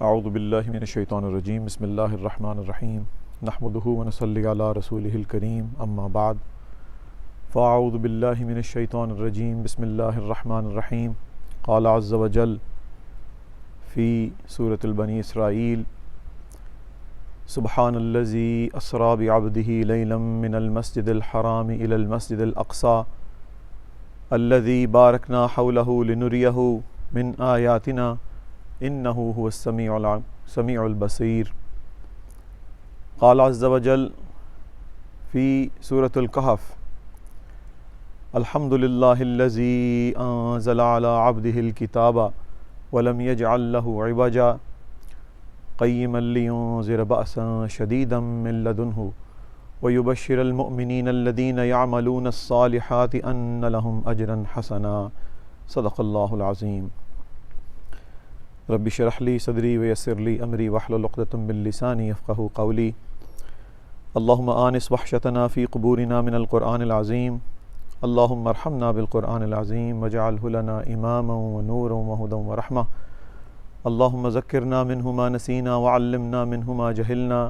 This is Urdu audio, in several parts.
اعوذ باللہ من الشیطان الرجیم بسم اللہ الرحمن الرحیم نحمدہ ونصلی علی رسولہ الکریم اما بعد فاعوذ باللہ من الشیطان الرجیم بسم اللہ الرحمن الرحیم قال عز وجل فی سورۃ البنی اسرائیل سبحان الذی اسری بعبدہ لیلا من المسجد الحرام الی المسجد الاقصی الذی بارکنا حولہ لنریہ من آیاتنا انہ هو السمیع البصیر. قال عز وجل فی سورۃ الکہف الحمد للہ الذی انزل علی عبدہ الکتاب ولم یجعل لہ عوجا قیما لینذر بأسا شدیدا من لدنہ ویبشر المؤمنین الذین یعملون الصالحات ان لہم اجرا حسنا. صدق اللہ العظیم. رب اشرح لی صدری ویسر لی امری واحلل عقدۃ من لسانی یفقہوا قولی. اللہم آنس وحشتنا فی قبورنا من القرآن العظیم. اللہم ارحمنا بالقرآن العظیم واجعلہ لنا اماما ونورا وہدی ورحمہ. اللہم ذکرنا منہ ما نسینا وعلمنا منہ ما جہلنا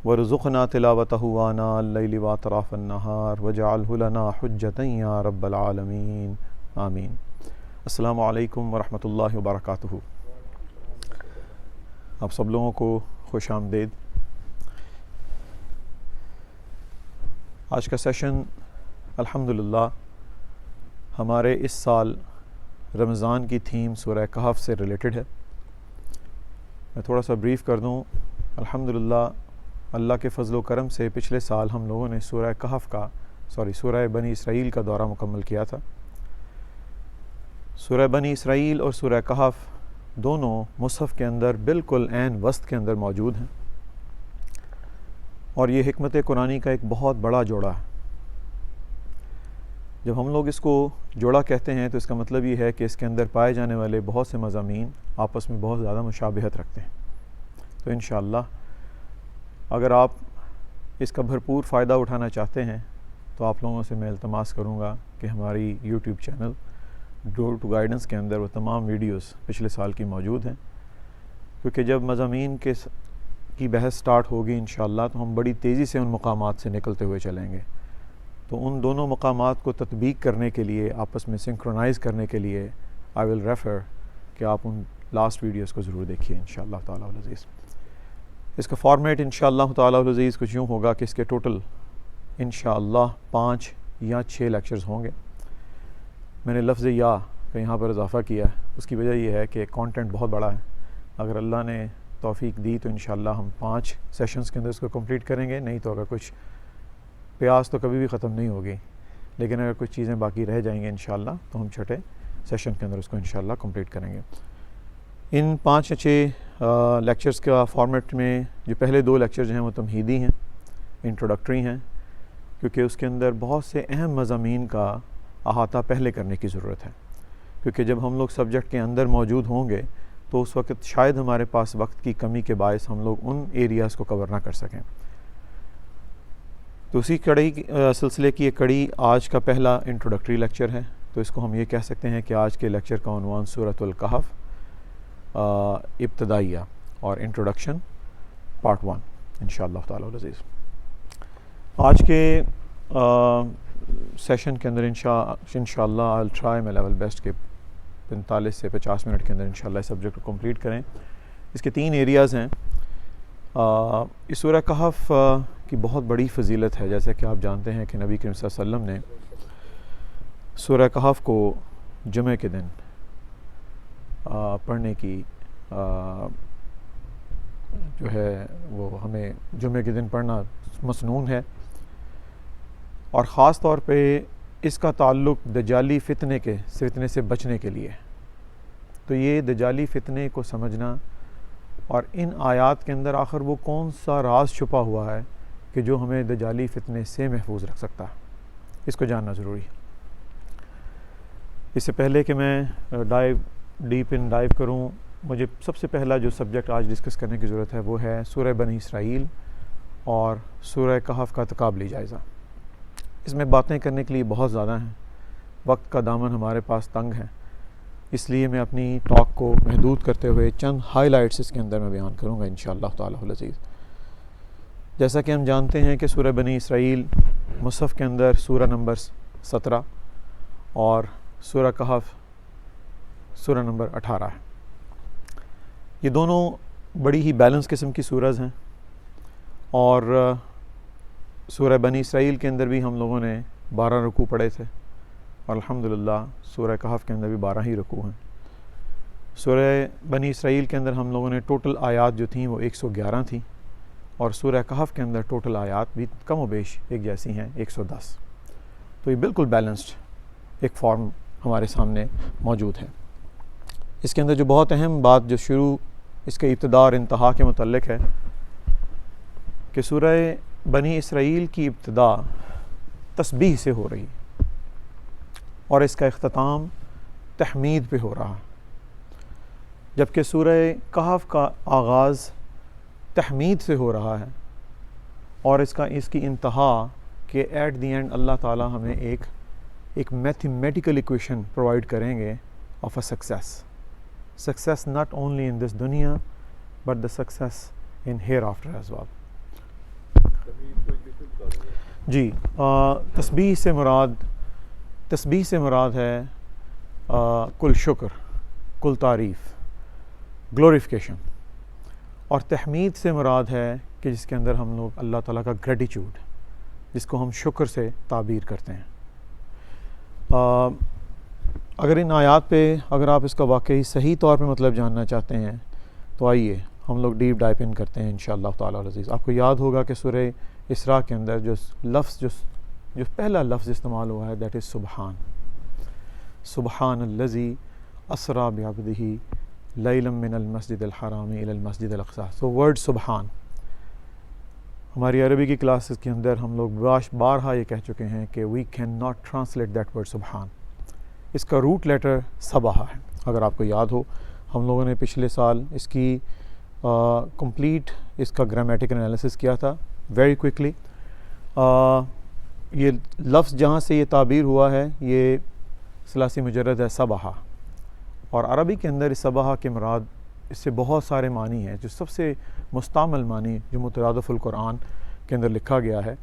وارزقنا تلاوتہ آناء اللیل واطراف النہار واجعلہ لنا حجۃ یا رب العالمین آمین. السلام علیکم ورحمۃ اللہ وبرکاتہ. آپ سب لوگوں کو خوش آمدید. آج کا سیشن الحمدللہ ہمارے اس سال رمضان کی تھیم سورہ کہف سے ریلیٹڈ ہے. میں تھوڑا سا بریف کر دوں. الحمدللہ اللہ کے فضل و کرم سے پچھلے سال ہم لوگوں نے سورہ بنی اسرائیل کا دورہ مکمل کیا تھا. سورہ بنی اسرائیل اور سورہ کہف دونوں مصحف کے اندر بالکل عین وسط کے اندر موجود ہیں، اور یہ حکمت قرآنی کا ایک بہت بڑا جوڑا ہے. جب ہم لوگ اس کو جوڑا کہتے ہیں تو اس کا مطلب یہ ہے کہ اس کے اندر پائے جانے والے بہت سے مضامین آپس میں بہت زیادہ مشابہت رکھتے ہیں. تو انشاءاللہ اگر آپ اس کا بھرپور فائدہ اٹھانا چاہتے ہیں تو آپ لوگوں سے میں التماس کروں گا کہ ہماری YouTube channel door to guidance کے اندر وہ تمام ویڈیوز پچھلے سال کی موجود ہیں، کیونکہ جب مضامین کی بحث سٹارٹ ہوگی انشاءاللہ تو ہم بڑی تیزی سے ان مقامات سے نکلتے ہوئے چلیں گے. تو ان دونوں مقامات کو تطبیق کرنے کے لیے، آپس میں سنکرونائز کرنے کے لیے آئی ول ریفر کہ آپ ان لاسٹ ویڈیوز کو ضرور دیکھیے انشاءاللہ تعالیٰ العزیز. اس کا فارمیٹ انشاءاللہ تعالیٰ العزیز کچھ یوں ہوگا کہ اس کے ٹوٹل انشاءاللہ 5 یا 6 لیکچرز ہوں گے. میں نے لفظ یا کا یہاں پر اضافہ کیا ہے، اس کی وجہ یہ ہے کہ کانٹینٹ بہت بڑا ہے. اگر اللہ نے توفیق دی تو انشاءاللہ ہم 5 سیشنز کے اندر اس کو کمپلیٹ کریں گے. نہیں تو اگر کچھ پیاس تو کبھی بھی ختم نہیں ہوگی، لیکن اگر کچھ چیزیں باقی رہ جائیں گے انشاءاللہ تو ہم چھٹے سیشن کے اندر اس کو انشاءاللہ کمپلیٹ کریں گے. ان 5 یا 6 لیکچرز کا فارمیٹ میں جو پہلے 2 لیکچرز ہیں وہ تمہیدی ہیں، انٹروڈکٹری ہیں، کیونکہ اس کے اندر بہت سے اہم مضامین کا احاطہ پہلے کرنے کی ضرورت ہے. کیونکہ جب ہم لوگ سبجیکٹ کے اندر موجود ہوں گے تو اس وقت شاید ہمارے پاس وقت کی کمی کے باعث ہم لوگ ان ایریاز کو کور نہ کر سکیں. تو اسی سلسلے کی ایک کڑی آج کا پہلا انٹروڈکٹری لیکچر ہے. تو اس کو ہم یہ کہہ سکتے ہیں کہ آج کے لیکچر کا عنوان سورۃ الکہف ابتدائیہ اور انٹروڈکشن پارٹ 1 انشاءاللہ تعالیٰ العزیز. آج کے سیشن کے اندر انشاءاللہ I'll try my level best کہ 45 سے 50 منٹ کے اندر انشاءاللہ اس سبجیکٹ کو کمپلیٹ کریں. اس کے 3 ایریاز ہیں. اس سورہ کہف کی بہت بڑی فضیلت ہے. جیسے کہ آپ جانتے ہیں کہ نبی کریم صلی اللہ علیہ وسلم نے سورہ کہف کو جمعہ کے دن پڑھنے کی جو ہے وہ ہمیں جمعہ کے دن پڑھنا مسنون ہے، اور خاص طور پہ اس کا تعلق دجالی فتنے سے بچنے کے لیے. تو یہ دجالی فتنے کو سمجھنا اور ان آیات کے اندر آخر وہ کون سا راز چھپا ہوا ہے کہ جو ہمیں دجالی فتنے سے محفوظ رکھ سکتا ہے، اس کو جاننا ضروری ہے. اس سے پہلے کہ میں ڈائیو کروں، مجھے سب سے پہلا جو سبجیکٹ آج ڈسکس کرنے کی ضرورت ہے وہ ہے سورہ بنی اسرائیل اور سورہ کہف کا تقابلی جائزہ. اس میں باتیں کرنے کے لیے بہت زیادہ ہیں، وقت کا دامن ہمارے پاس تنگ ہے، اس لیے میں اپنی ٹاک کو محدود کرتے ہوئے چند ہائی لائٹس اس کے اندر میں بیان کروں گا انشاءاللہ تعالیٰ العزیز۔ جیسا کہ ہم جانتے ہیں کہ سورہ بنی اسرائیل مصحف کے اندر سورہ نمبر 17 اور سورہ کہف سورہ نمبر 18 ہے۔ یہ دونوں بڑی ہی بیلنس قسم کی سورج ہیں، اور سورہ بنی اسرائیل کے اندر بھی ہم لوگوں نے 12 رکوع پڑھے تھے، اور الحمدللہ سورہ کہف کے اندر بھی 12 ہی رکوع ہیں۔ سورہ بنی اسرائیل کے اندر ہم لوگوں نے ٹوٹل آیات جو تھیں وہ 111 تھیں، اور سورہ کہف کے اندر ٹوٹل آیات بھی کم و بیش ایک جیسی ہیں 110۔ تو یہ بالکل بیلنسڈ ایک فارم ہمارے سامنے موجود ہے۔ اس کے اندر جو بہت اہم بات جو شروع اس کے ابتدا اور انتہا کے متعلق ہے کہ سورہ بنی اسرائیل کی ابتدا تسبیح سے ہو رہی ہے، اور اس کا اختتام تحمید پہ ہو رہا، جبکہ سورہ کہف کا آغاز تحمید سے ہو رہا ہے، اور اس کی انتہا کہ ایٹ دی اینڈ اللہ تعالیٰ ہمیں ایک میتھمیٹیکل ایکویشن پرووائڈ کریں گے of a success not only in this دنیا but the success in hereafter as well۔ جی، تسبیح سے مراد ہے کل شکر، کل تعریف، گلوریفیکیشن، اور تحمید سے مراد ہے کہ جس کے اندر ہم لوگ اللہ تعالیٰ کا گریٹیچیوڈ، جس کو ہم شکر سے تعبیر کرتے ہیں۔ اگر ان آیات پہ اگر آپ اس کا واقعی صحیح طور پہ مطلب جاننا چاہتے ہیں تو آئیے ہم لوگ ڈیپ ڈائپ ان کرتے ہیں انشاءاللہ تعالیٰ العزیز۔ آپ کو یاد ہوگا کہ سورہ اسراء کے اندر جو پہلا لفظ استعمال ہوا ہے دیٹ از سبحان الذی اسریٰ بعبدہ لیلا من المسجد الحرام الی المسجد الاقصی۔ سو ورڈ سبحان، ہماری عربی کی کلاسز کے اندر ہم لوگ بارہا یہ کہہ چکے ہیں کہ we can not translate that word سبحان۔ اس کا روٹ لیٹر سبحہ ہے۔ اگر آپ کو یاد ہو، ہم لوگوں نے پچھلے سال اس کی کمپلیٹ اس کا گرامیٹیکل انالیسس کیا تھا ویری کوئکلی۔ یہ لفظ جہاں سے یہ تعبیر ہوا ہے یہ ثلاثی مجرد ہے سبحہ، اور عربی کے اندر اس سبحہ کے مراد اس سے بہت سارے معنی ہیں۔ جو سب سے مستعمل معنی جو مترادف القرآن کے اندر لکھا گیا ہے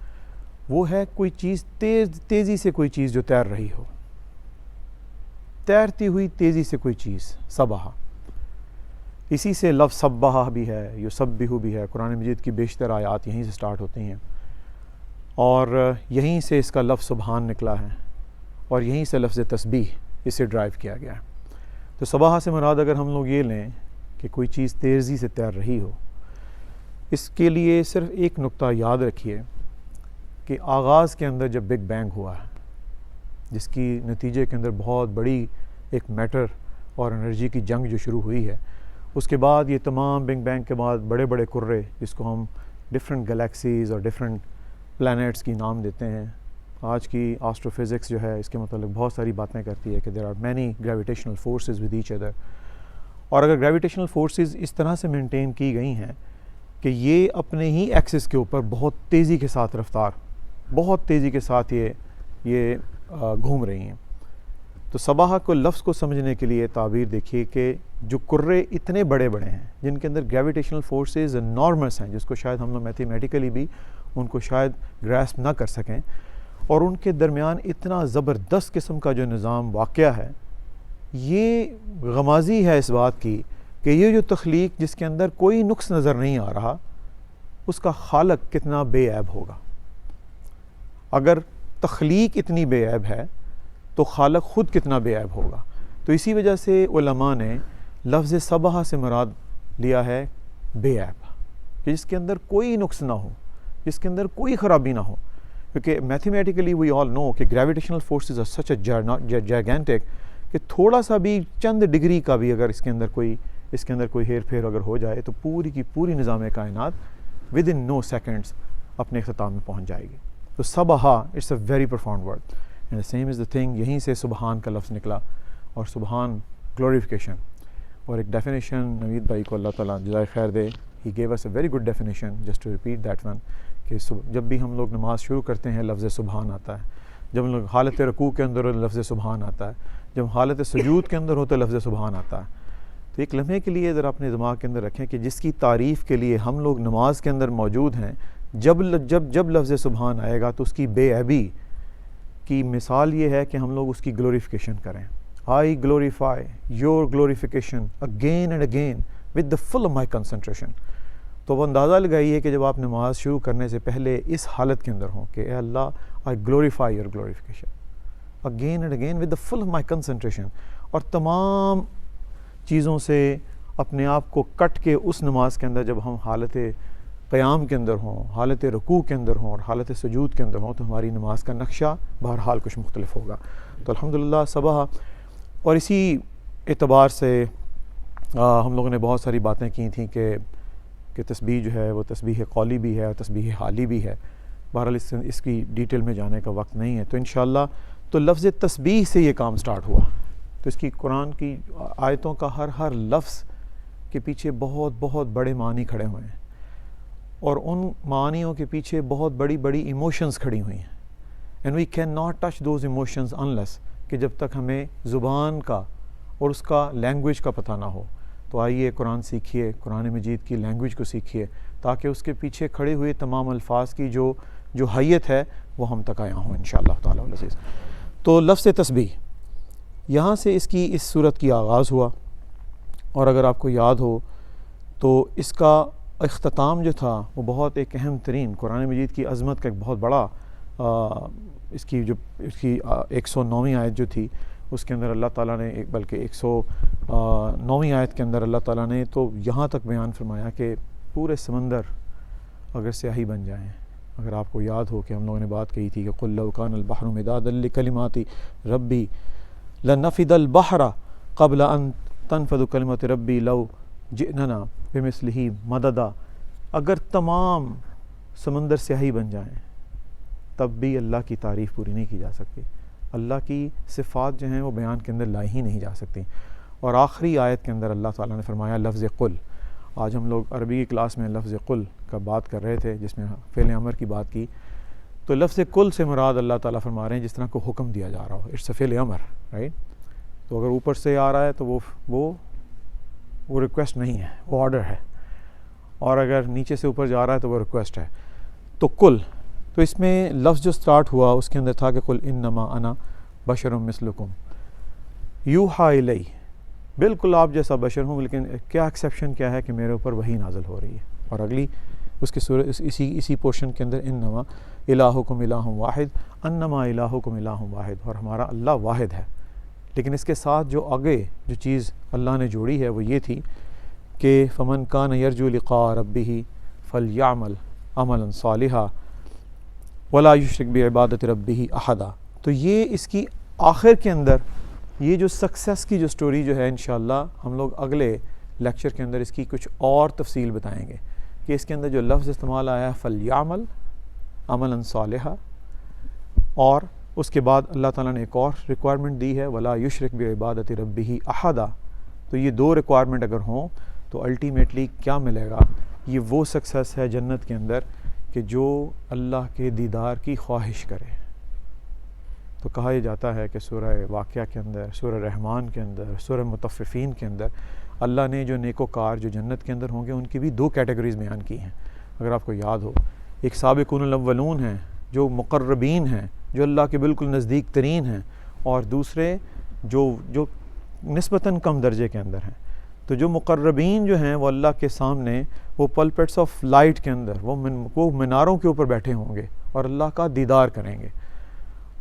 وہ ہے کوئی چیز تیزی سے کوئی چیز جو تیر رہی ہو، تیرتی ہوئی تیزی سے کوئی چیز، سبحہ۔ اسی سے لفظ سبحہ بھی ہے، یسبح بھی ہے۔ قرآن مجید کی بیشتر آیات یہیں سے سٹارٹ ہوتی ہیں، اور یہیں سے اس کا لفظ سبحان نکلا ہے، اور یہیں سے لفظ تسبیح اسے ڈرائیو کیا گیا ہے۔ تو سبحہ سے مراد اگر ہم لوگ یہ لیں کہ کوئی چیز تیزی سے تیر رہی ہو، اس کے لیے صرف ایک نقطہ یاد رکھیے کہ آغاز کے اندر جب بگ بینگ ہوا ہے، جس کی نتیجے کے اندر بہت بڑی ایک میٹر اور انرجی کی جنگ جو شروع ہوئی ہے، اس کے بعد یہ تمام بگ بینگ کے بعد بڑے بڑے کرے جس کو ہم ڈفرینٹ گلیکسیز اور ڈفرینٹ پلانیٹس کی نام دیتے ہیں۔ آج کی آسٹرو فزکس جو ہے اس کے متعلق بہت ساری باتیں کرتی ہے کہ there are many gravitational forces with each other, اور اگر گریویٹیشنل فورسز اس طرح سے مینٹین کی گئی ہیں کہ یہ اپنے ہی ایکسس کے اوپر بہت تیزی کے ساتھ بہت تیزی کے ساتھ یہ گھوم رہی ہیں، تو سبحہ کو لفظ کو سمجھنے کے لیے تعبیر دیکھیے کہ جو کرے اتنے بڑے بڑے ہیں جن کے اندر گریویٹیشنل فورسز انارمس ہیں، جس کو شاید ہم لوگ میتھمیٹیکلی بھی ان کو شاید گراسپ نہ کر سکیں، اور ان کے درمیان اتنا زبردست قسم کا جو نظام واقع ہے، یہ غمازی ہے اس بات کی کہ یہ جو تخلیق جس کے اندر کوئی نقص نظر نہیں آ رہا، اس کا خالق کتنا بے عیب ہوگا۔ اگر تخلیق اتنی بے عیب ہے تو خالق خود کتنا بے عیب ہوگا۔ تو اسی وجہ سے علماء نے لفظ سبحہ سے مراد لیا ہے بے عیب، کہ جس کے اندر کوئی نقص نہ ہو، جس کے اندر کوئی خرابی نہ ہو، کیونکہ میتھمیٹیکلی وی آل نو کہ گریویٹیشنل فورسز آر سچ اے جیگینٹک کہ تھوڑا سا بھی چند ڈگری کا بھی اگر اس کے اندر کوئی ہیر پھیر اگر ہو جائے تو پوری کی پوری نظام کائنات ود ان نو سیکنڈز اپنے اختتام میں پہنچ جائے گی۔ تو سبحہ it's a very profound word and same is the thing, یہیں سے سبحان کا لفظ نکلا، اور سبحان گلوریفیکیشن، اور ایک ڈیفینیشن نوید بھائی کو اللہ تعالیٰ جزائے خیر دے، he gave us a very good definition just to repeat that one, کہ جب بھی ہم لوگ نماز شروع کرتے ہیں لفظ سبحان آتا ہے، جب لوگ حالت رکوع کے اندر لفظ سبحان آتا ہے، جب حالت سجود کے اندر ہوتے لفظ سبحان آتا ہے. تو ایک لمحے کے لیے ذرا اپنے دماغ کے اندر رکھیں کہ جس کی تعریف کے لیے ہم لوگ نماز کے اندر موجود ہیں، جب لفظ سبحان آئے گا تو اس کی بے عیبی کی مثال یہ ہے کہ ہم لوگ اس کی گلوریفیکیشن کریں. I glorify your glorification again and again with the full of my concentration. تو وہ اندازہ لگائیے کہ جب آپ نماز شروع کرنے سے پہلے اس حالت کے اندر ہوں کہ اے اللہ I glorify your glorification again and again with the full of my concentration، اور تمام چیزوں سے اپنے آپ کو کٹ کے اس نماز کے اندر جب ہم حالت قیام کے اندر ہوں، حالت رکوع کے اندر ہوں اور حالت سجود کے اندر ہوں تو ہماری نماز کا نقشہ بہرحال کچھ مختلف ہوگا. تو الحمدللہ صبح، اور اسی اعتبار سے ہم لوگوں نے بہت ساری باتیں کی تھیں کہ تسبیح جو ہے وہ تسبیح قولی بھی ہے اور تسبیح حالی بھی ہے. بہرحال اس کی ڈیٹیل میں جانے کا وقت نہیں ہے. تو انشاءاللہ تو لفظ تسبیح سے یہ کام سٹارٹ ہوا. تو اس کی قرآن کی آیتوں کا ہر لفظ کے پیچھے بہت بہت بڑے معنی کھڑے ہوئے ہیں، اور ان معانیوں کے پیچھے بہت بڑی بڑی ایموشنز کھڑی ہوئی ہیں. And we can not touch those emotions unless, کہ جب تک ہمیں زبان کا اور اس کا لینگویج کا پتہ نہ ہو. تو آئیے قرآن سیکھیے، قرآن مجید کی لینگویج کو سیکھیے، تاکہ اس کے پیچھے کھڑے ہوئے تمام الفاظ کی جو حیت ہے وہ ہم تک آیا ہوں انشاءاللہ تعالیٰ العزیز. تو لفظ تسبیح یہاں سے اس صورت کی آغاز ہوا، اور اگر آپ کو یاد ہو تو اس کا اختتام جو تھا وہ بہت ایک اہم ترین، قرآن مجید کی عظمت کا ایک بہت بڑا اس کی 109ویں آیت جو تھی اس کے اندر اللہ تعالیٰ نے بلکہ 109ویں آیت کے اندر اللہ تعالیٰ نے تو یہاں تک بیان فرمایا کہ پورے سمندر اگر سیاہی بن جائیں. اگر آپ کو یاد ہو کہ ہم لوگوں نے بات کہی تھی کہ قُلْ لَوْ كَانَ الْبَحْرُ مِدَادًا لِكَلِمَاتِ رَبِّي لَنَفِدَ الْبَحْرَ قَبْلَ أَن تَنْفَدُ كَلِمَاتُ رَبِّي لَوْ جِئْنَا بِمِثْلِهِ مَدَدًا. اگر تمام سمندر سیاہی بن جائیں تب بھی اللہ کی تعریف پوری نہیں کی جا سکتی. اللہ کی صفات جو ہیں وہ بیان کے اندر لائی ہی نہیں جا سکتی. اور آخری آیت کے اندر اللہ تعالیٰ نے فرمایا لفظ قل. آج ہم لوگ عربی کی کلاس میں لفظ قل کا بات کر رہے تھے جس میں فعل امر کی بات کی. تو لفظ قل سے مراد اللہ تعالیٰ فرما رہے ہیں جس طرح کو حکم دیا جا رہا ہو. اٹس اے فعل امر، رائٹ. تو اگر اوپر سے آ رہا ہے تو وہ ریکویسٹ نہیں ہے، وہ آرڈر ہے، اور اگر نیچے سے اوپر جا رہا ہے تو وہ ریکویسٹ ہے. تو قل، تو اس میں لفظ جو سٹارٹ ہوا اس کے اندر تھا کہ قل انما انا بشر مثلکم یوحی الی، بالکل آپ جیسا بشر ہوں، لیکن کیا ایکسیپشن کیا ہے کہ میرے اوپر وحی نازل ہو رہی ہے. اور اگلی اس کے سورہ اسی پورشن کے اندر انما الہکم الہ واحد، انما الہکم الہ واحد، اور ہمارا اللہ واحد ہے. لیکن اس کے ساتھ جو آگے جو چیز اللہ نے جوڑی ہے وہ یہ تھی کہ فمن کان یرجو لقاء ربہ فلیعمل عملا صالحا ولا یشرک بعبادۃ ربہ احدا. تو یہ اس کی آخر کے اندر یہ جو سکسیس کی جو سٹوری جو ہے انشاءاللہ ہم لوگ اگلے لیکچر کے اندر اس کی کچھ اور تفصیل بتائیں گے کہ اس کے اندر جو لفظ استعمال آیا ہے فلیعمل عملا صالحا، اور اس کے بعد اللہ تعالیٰ نے ایک اور ریکوائرمنٹ دی ہے ولا یشرک بعبادۃ ربہ احدا. تو یہ دو ریکوائرمنٹ اگر ہوں تو الٹیمیٹلی کیا ملے گا؟ یہ وہ سکسیس ہے جنت کے اندر کہ جو اللہ کے دیدار کی خواہش کرے. تو کہا یہ جاتا ہے کہ سورہ واقعہ کے اندر، سورہ رحمان کے اندر، سورہ مطففین کے اندر اللہ نے جو نیکوکار جو جنت کے اندر ہوں گے ان کی بھی دو کیٹیگریز بیان کی ہیں. اگر آپ کو یاد ہو، ایک سابقون الاولون ہیں جو مقربین ہیں، جو اللہ کے بالکل نزدیک ترین ہیں، اور دوسرے جو نسبتاً کم درجے کے اندر ہیں. تو جو مقربین جو ہیں وہ اللہ کے سامنے وہ پلپٹس آف لائٹ کے اندر وہ میناروں کے اوپر بیٹھے ہوں گے اور اللہ کا دیدار کریں گے.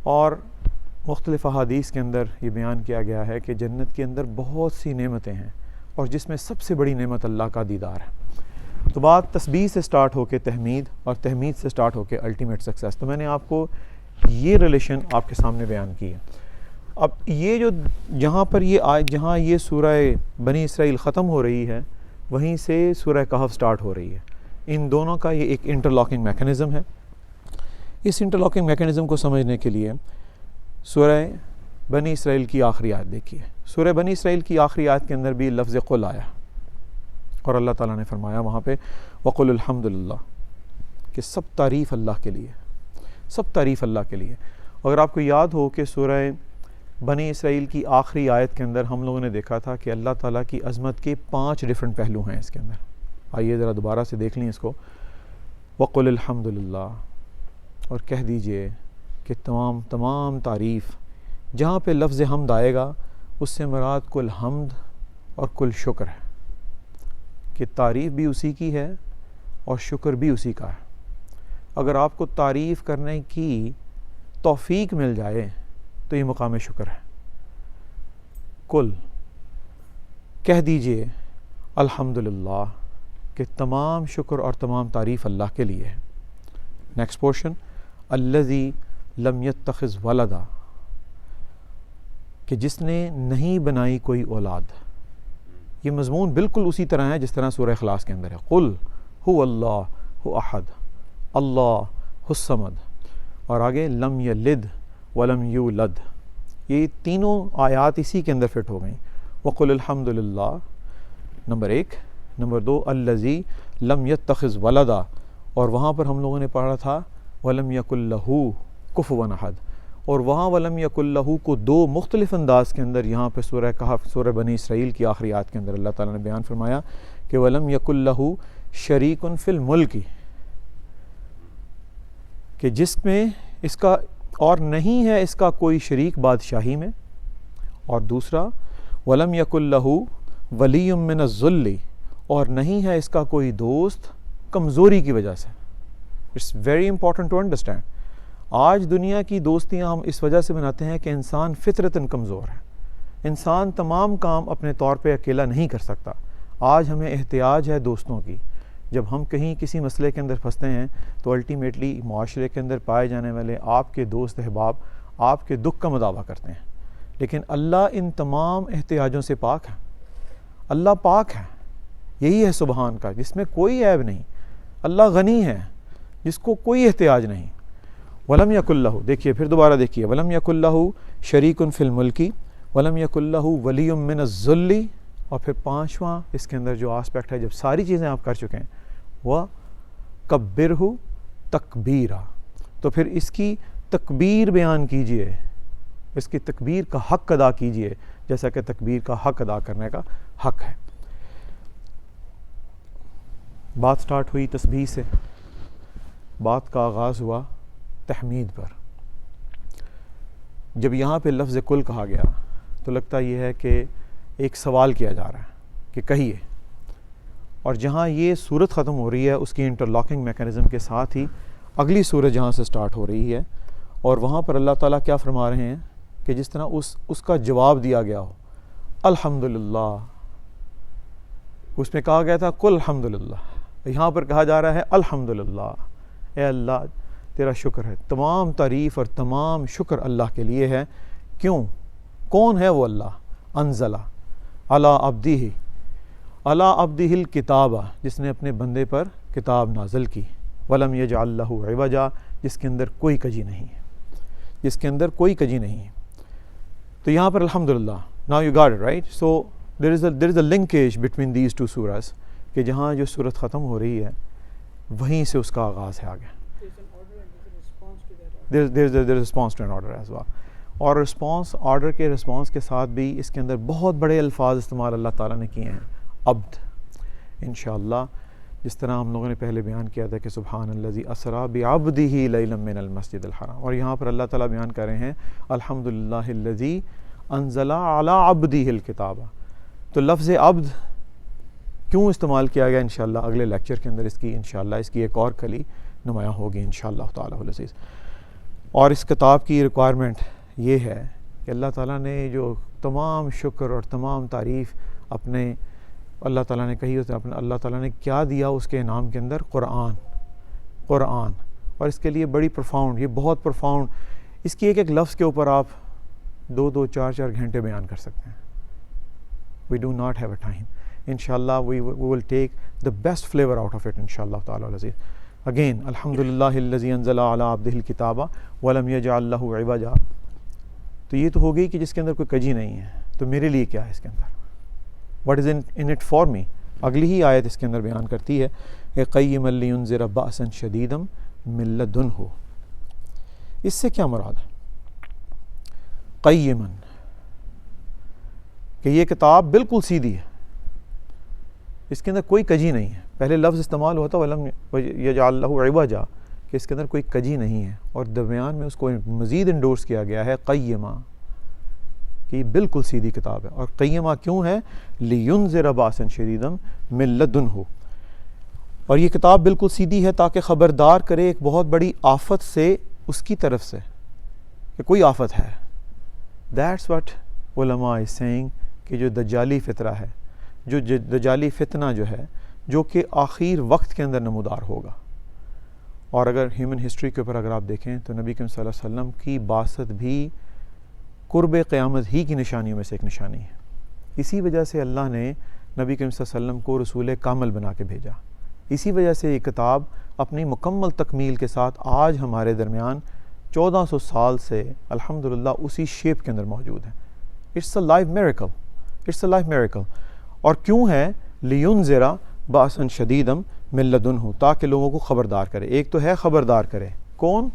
اور مختلف احادیث کے اندر یہ بیان کیا گیا ہے کہ جنت کے اندر بہت سی نعمتیں ہیں اور جس میں سب سے بڑی نعمت اللہ کا دیدار ہے. تو بات تسبیح سے سٹارٹ ہو کے تحمید، اور تحمید سے سٹارٹ ہو کے الٹیمیٹ سکسیس. تو میں نے آپ کو یہ ریلیشن آپ کے سامنے بیان کی ہے. اب یہ جو جہاں پر جہاں یہ سورہ بنی اسرائیل ختم ہو رہی ہے وہیں سے سورہ کہف سٹارٹ ہو رہی ہے. ان دونوں کا یہ ایک انٹرلاکنگ میکانزم ہے. اس انٹرلاکنگ میکانزم کو سمجھنے کے لیے سورہ بنی اسرائیل کی آخری آیت دیکھیے. سورہ بنی اسرائیل کی آخری آیت کے اندر بھی لفظ قل آیا، اور اللہ تعالیٰ نے فرمایا وہاں پہ وقل الحمدللہ، کہ سب تعریف اللہ کے لیے، سب تعریف اللہ کے لیے. اگر آپ کو یاد ہو کہ سورہ بنی اسرائیل کی آخری آیت کے اندر ہم لوگوں نے دیکھا تھا کہ اللہ تعالیٰ کی عظمت کے 5 ڈیفرنٹ پہلو ہیں اس کے اندر. آئیے ذرا دوبارہ سے دیکھ لیں اس کو. وَقُلِ الْحَمْدُ لِلَّهِ، اور کہہ دیجئے کہ تمام تعریف، جہاں پہ لفظ حمد آئے گا اس سے مراد کل حمد اور کل شکر ہے، کہ تعریف بھی اسی کی ہے اور شکر بھی اسی کا ہے. اگر آپ کو تعریف کرنے کی توفیق مل جائے تو یہ مقام شکر ہے. کل کہہ دیجئے الحمدللہ، کہ تمام شکر اور تمام تعریف اللہ کے لیے ہے. نیکسٹ پورشن، الذی لم یتخذ ولدا، کہ جس نے نہیں بنائی کوئی اولاد. یہ مضمون بالکل اسی طرح ہے جس طرح سورہ اخلاص کے اندر ہے. قل هو اللہ احد اللہ الصمد، اور آگے لم یلد ولم یولد. یہ تینوں آیات اسی کے اندر فٹ ہو گئیں. وقل الحمد للہ نمبر 1. نمبر 2 الذی لم یتخذ ولدا، اور وہاں پر ہم لوگوں نے پڑھا تھا ولم یکن لہ کفوا احد، اور وہاں ولم یکن لہ کو 2 مختلف انداز کے اندر یہاں پہ سورہ کہف، سورہ بنی اسرائیل کی آخری آیت کے اندر اللہ تعالیٰ نے بیان فرمایا کہ ولم یکن لہ شریک فی الملک، کہ جس میں اس کا اور نہیں ہے اس کا کوئی شریک بادشاہی میں. اور دوسرا ولم یکن لہ ولی من الذل، اور نہیں ہے اس کا کوئی دوست کمزوری کی وجہ سے. It's very important to understand. آج دنیا کی دوستیاں ہم اس وجہ سے بناتے ہیں کہ انسان فطرتاً کمزور ہے. انسان تمام کام اپنے طور پہ اکیلا نہیں کر سکتا. آج ہمیں احتیاج ہے دوستوں کی. جب ہم کہیں کسی مسئلے کے اندر پھنستے ہیں تو الٹیمیٹلی معاشرے کے اندر پائے جانے والے آپ کے دوست احباب آپ کے دکھ کا مداوع کرتے ہیں. لیکن اللہ ان تمام احتیاجوں سے پاک ہے. اللہ پاک ہے، یہی ہے سبحان کا، جس میں کوئی عیب نہیں. اللہ غنی ہے، جس کو کوئی احتیاج نہیں. ولم یکن لہ، دیکھیے پھر دوبارہ دیکھیے، ولم یکن لہ شریک فی الملک ولم یکن لہ ولی من الذل. اور پھر 5واں اس کے اندر جو آسپیکٹ ہے، جب ساری چیزیں آپ کر چکے ہیں، وہ کبرہ تکبیرا، تو پھر اس کی تکبیر بیان کیجئے، اس کی تکبیر کا حق ادا کیجئے جیسا کہ تکبیر کا حق ادا کرنے کا حق ہے. بات سٹارٹ ہوئی تسبیح سے، بات کا آغاز ہوا تحمید پر. جب یہاں پہ لفظ کل کہا گیا تو لگتا یہ ہے کہ ایک سوال کیا جا رہا ہے کہ کہیے. اور جہاں یہ صورت ختم ہو رہی ہے اس کی انٹرلاکنگ میکانزم کے ساتھ ہی اگلی صورت جہاں سے سٹارٹ ہو رہی ہے، اور وہاں پر اللہ تعالیٰ کیا فرما رہے ہیں کہ جس طرح اس کا جواب دیا گیا ہو. الحمدللہ، اس میں کہا گیا تھا قل الحمدللہ، یہاں پر کہا جا رہا ہے الحمدللہ، اے اللہ تیرا شکر ہے. تمام تعریف اور تمام شکر اللہ کے لیے ہے. کیوں؟ کون ہے وہ اللہ؟ انزلہ علی عبدہ، علی عبدہ الکتابہ، جس نے اپنے بندے پر کتاب نازل کی. ولم یجعل لہ عوجا، جس کے اندر کوئی کجی نہیں ہے، جس کے اندر کوئی کجی نہیں ہے. تو یہاں پر الحمدللہ، now you got it right. So there is a linkage between these two surahs، کہ جہاں جو صورت ختم ہو رہی ہے وہیں سے اس کا آغاز ہے آگے. there is a response to an order as well. اور رسپانس، آرڈر کے رسپانس کے ساتھ بھی اس کے اندر بہت بڑے الفاظ استعمال اللہ تعالیٰ نے کیے ہیں. عبد، انشاءاللہ جس طرح ہم لوگوں نے پہلے بیان کیا تھا کہ سبحان الذی اسریٰ بعبدہ لیلا من المسجد الحرام، اور یہاں پر اللہ تعالیٰ بیان کر رہے ہیں الحمدللہ الذی انزل علی عبدہ الکتاب. تو لفظ عبد کیوں استعمال کیا گیا انشاءاللہ اگلے لیکچر کے اندر انشاءاللہ اس کی ایک اور کلی نمایاں ہوگی انشاءاللہ تعالیٰ العزیز. اور اس کتاب کی ریکوائرمنٹ یہ ہے کہ اللہ تعالیٰ نے جو تمام شکر اور تمام تعریف اپنے اللہ تعالیٰ نے کہی ہوتی ہے، اپنے اللہ تعالیٰ نے کیا دیا اس کے انعام کے اندر؟ قرآن. اور اس کے لیے بڑی پروفاؤنڈ، یہ بہت پروفاؤنڈ، اس کی ایک لفظ کے اوپر آپ 2 4 گھنٹے بیان کر سکتے ہیں. We do not have a time. انشاءاللہ we will take the best flavour out of it انشاءاللہ تعالیٰ العزیز. اگین الحمدللہ الذی انزل علی عبدہ الکتاب ولم یجعل لہ عوجا. تو یہ تو ہو گئی کہ جس کے اندر کوئی کجی نہیں ہے. تو میرے لیے کیا ہے اس کے اندر؟ What is in it for me? اگلی ہی آیت اس کے اندر بیان کرتی ہے کہ قیما لینذر بأسا شدیدا من لدنہ. اس سے کیا مراد ہے؟ قیما، کہ یہ کتاب بالکل سیدھی ہے، اس کے اندر کوئی کجی نہیں ہے. پہلے لفظ استعمال ہوتا وَلَمْ يَجْعَلْ لَهُ عِوَجًا، کہ اس کے اندر کوئی کجی نہیں ہے، اور درمیان میں اس کو مزید انڈورس کیا گیا ہے قیما، کہ یہ بالکل سیدھی کتاب ہے. اور قیما کیوں ہے؟ لِيُنذِرَ بَأْسًا شَدِيدًا مِنْ لَدُنْهُ، اور یہ کتاب بالکل سیدھی ہے تاکہ خبردار کرے ایک بہت بڑی آفت سے اس کی طرف سے، کہ کوئی آفت ہے. That's what علماء is saying، کہ جو دجالی فطرہ ہے، جو دجالی فتنہ جو ہے، جو کہ آخر وقت کے اندر نمودار ہوگا. اور اگر ہیومن ہسٹری کے اوپر اگر آپ دیکھیں تو نبی کریم صلی اللہ علیہ وسلم کی بعثت بھی قرب قیامت ہی کی نشانیوں میں سے ایک نشانی ہے. اسی وجہ سے اللہ نے نبی کریم صلی اللہ علیہ وسلم کو رسول کامل بنا کے بھیجا. اسی وجہ سے یہ کتاب اپنی مکمل تکمیل کے ساتھ آج ہمارے درمیان 1400 سال سے الحمدللہ اسی شیپ کے اندر موجود ہے. It's a life miracle, it's a life miracle. اور کیوں ہے؟ لیُنذِرَ بَأْسًا شَدِيدًا مِنْ لَدُنْهُ، تاکہ لوگوں کو خبردار کرے. ایک تو ہے خبردار کرے، کون؟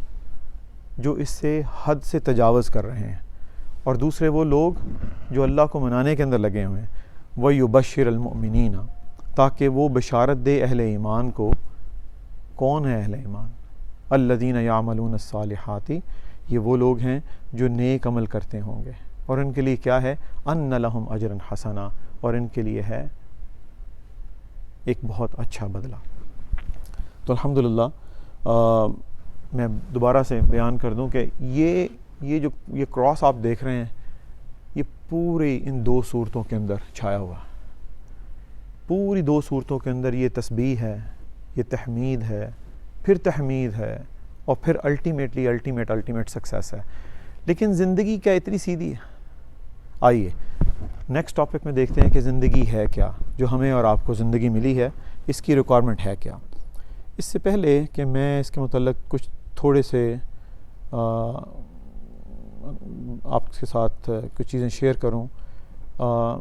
جو اس سے حد سے تجاوز کر رہے ہیں، اور دوسرے وہ لوگ جو اللہ کو منانے کے اندر لگے ہوئے ہیں. وَيُبَشِّرَ الْمُؤْمِنِينَ، تاکہ وہ بشارت دے اہل ایمان کو. کون ہے اہل ایمان؟ الذین یعملون الصالحات، یہ وہ لوگ ہیں جو نیک عمل کرتے ہوں گے، اور ان کے لیے کیا ہے؟ ان لہم اجرا حسنا، اور ان کے لیے ہے ایک بہت اچھا بدلہ. تو الحمدللہ میں دوبارہ سے بیان کر دوں کہ یہ کراس آپ دیکھ رہے ہیں، یہ پوری ان 2 صورتوں کے اندر چھایا ہوا. پوری 2 صورتوں کے اندر یہ تسبیح ہے، یہ تحمید ہے، پھر تحمید ہے، اور پھر الٹیمیٹ سکسیس ہے. لیکن زندگی کیا اتنی سیدھی ہے؟ آئیے نیکسٹ ٹاپک میں دیکھتے ہیں کہ زندگی ہے کیا، جو ہمیں اور آپ کو زندگی ملی ہے، اس کی ریکوائرمنٹ ہے کیا. اس سے پہلے کہ میں اس کے متعلق کچھ تھوڑے سے آپ کے ساتھ کچھ چیزیں شیئر کروں،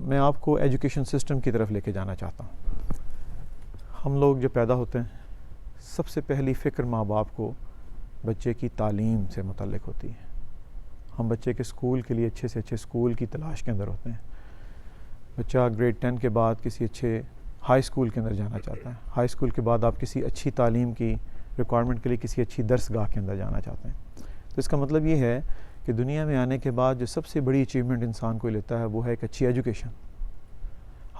میں آپ کو ایجوکیشن سسٹم کی طرف لے کے جانا چاہتا ہوں. ہم لوگ جو پیدا ہوتے ہیں، سب سے پہلی فکر ماں باپ کو بچے کی تعلیم سے متعلق ہوتی ہے. ہم بچے کے اسکول کے لیے اچھے سے اچھے اسکول کی تلاش کے اندر ہوتے ہیں. بچہ گریڈ 10 کے بعد کسی اچھے ہائی اسکول کے اندر جانا چاہتا ہے. ہائی اسکول کے بعد آپ کسی اچھی تعلیم کی ریکوائرمنٹ کے لیے کسی اچھی درس گاہ کے اندر جانا چاہتے ہیں. تو اس کا مطلب یہ ہے کہ دنیا میں آنے کے بعد جو سب سے بڑی اچیومنٹ انسان کو لیتا ہے وہ ہے ایک اچھی ایجوکیشن.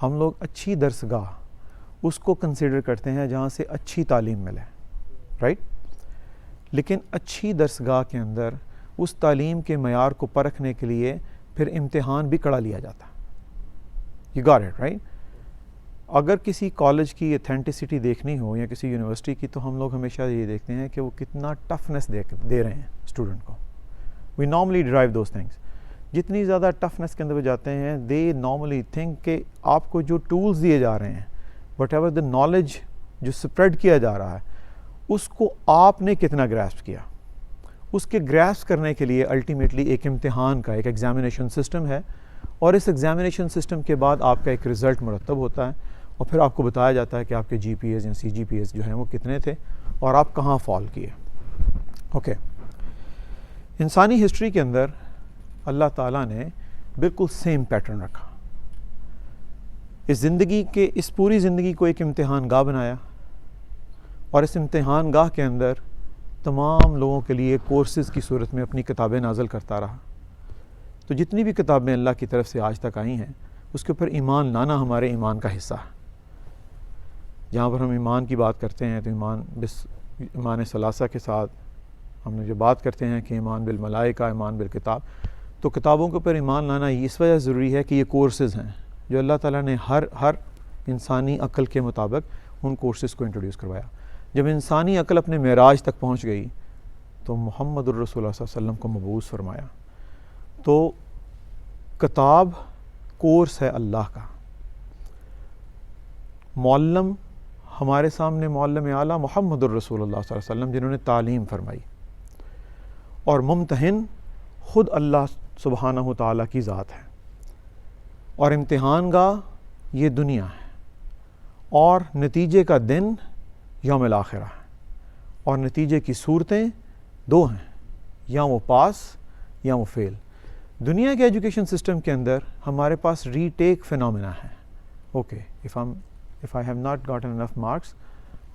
ہم لوگ اچھی درس گاہ اس کو کنسیڈر کرتے ہیں جہاں سے اچھی تعلیم ملے، رائٹ؟ لیکن اچھی درس گاہ کے اندر اس تعلیم کے معیار کو پرکھنے کے لیے پھر امتحان بھی کڑا لیا جاتا. You got it right? اگر کسی کالج کی ایتھینٹسٹی دیکھنی ہو یا کسی یونیورسٹی کی، تو ہم لوگ ہمیشہ یہ دیکھتے ہیں کہ وہ کتنا ٹفنس دے رہے ہیں اسٹوڈنٹ کو. We normally drive those things. جتنی زیادہ ٹفنس کے اندر وہ جاتے ہیں، دے نارملی تھنک کہ آپ کو جو ٹولز دیے جا رہے ہیں، وٹ ایور دا نالج جو اسپریڈ کیا جا رہا ہے، اس کو آپ نے کتنا گراسپ کیا. اس کے گراسپ کرنے کے لیے الٹیمیٹلی ایک امتحان کا، ایک ایگزامینیشن سسٹم ہے، اور اس ایگزامینیشن سسٹم کے بعد آپ کا ایک رزلٹ مرتب ہوتا ہے، اور پھر آپ کو بتایا جاتا ہے کہ آپ کے جی پی ایز یا سی جی پی ایز جو ہیں وہ کتنے تھے اور آپ کہاں فال کیے. اوکے. انسانی ہسٹری کے اندر اللہ تعالیٰ نے بالکل سیم پیٹرن رکھا. اس پوری زندگی کو ایک امتحان گاہ بنایا، اور اس امتحان گاہ کے اندر تمام لوگوں کے لیے کورسز کی صورت میں اپنی کتابیں نازل کرتا رہا. تو جتنی بھی کتابیں اللہ کی طرف سے آج تک آئی ہیں، اس کے اوپر ایمان لانا ہمارے ایمان کا حصہ ہے. جہاں پر ہم ایمان کی بات کرتے ہیں تو ایمان ثلاثہ کے ساتھ ہم نے جو بات کرتے ہیں کہ ایمان بالملائکہ، ایمان بالکتاب، تو کتابوں کے اوپر ایمان لانا اس وجہ ضروری ہے کہ یہ کورسز ہیں جو اللہ تعالیٰ نے ہر انسانی عقل کے مطابق ان کورسز کو انٹروڈیوس کروایا. جب انسانی عقل اپنے معراج تک پہنچ گئی تو محمد الرسول اللہ صلی اللہ علیہ وسلم کو مبعوث فرمایا. تو کتاب کورس ہے اللہ کا. معلم ہمارے سامنے معلم اعلیٰ محمد الرسول اللہ صلی اللہ علیہ وسلم، جنہوں نے تعلیم فرمائی، اور ممتحن خود اللہ سبحانہ و تعالیٰ کی ذات ہے. اور امتحان گاہ یہ دنیا ہے، اور نتیجے کا دن یوم الآخرہ ہے. اور نتیجے کی صورتیں 2 ہیں، یا وہ پاس یا وہ فیل. دنیا کے ایجوکیشن سسٹم کے اندر ہمارے پاس ری ٹیک فینومینا ہے. Okay, if I have not gotten enough marks,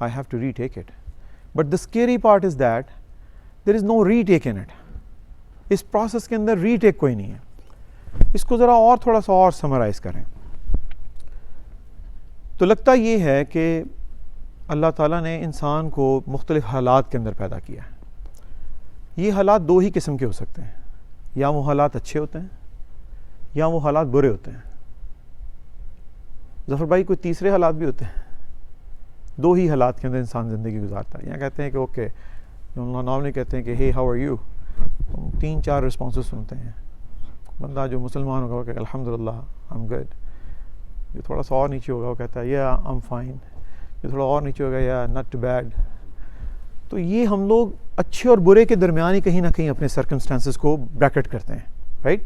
I have to retake it. But the scary part is that there is no retake in it. اس پروسیس کے اندر ری ٹیک کوئی نہیں ہے. اس کو ذرا اور تھوڑا سا اور سمرائز کریں تو لگتا یہ ہے کہ اللہ تعالیٰ نے انسان کو مختلف حالات کے اندر پیدا کیا ہے. یہ حالات دو ہی قسم کے ہو سکتے ہیں, یا وہ حالات اچھے ہوتے ہیں یا وہ حالات برے ہوتے ہیں. ظفر بھائی کوئی تیسرے حالات بھی ہوتے ہیں؟ دو ہی حالات کے اندر انسان زندگی گزارتا ہے. یہاں کہتے ہیں کہ اوکے, نارملی کہتے ہیں کہ hey how are you, 3-4 responses سنتے ہیں. بندہ جو مسلمان ہوگا وہ کہ الحمدللہ I'm good. جو تھوڑا سا اور نیچے ہوگا وہ کہتا ہے yeah I'm fine. جو تھوڑا اور نیچے ہوگا yeah not too bad. تو یہ ہم لوگ اچھے اور برے کے درمیان ہی کہیں نہ کہیں اپنے سرکمسٹانسز کو بریکٹ کرتے ہیں, رائٹ.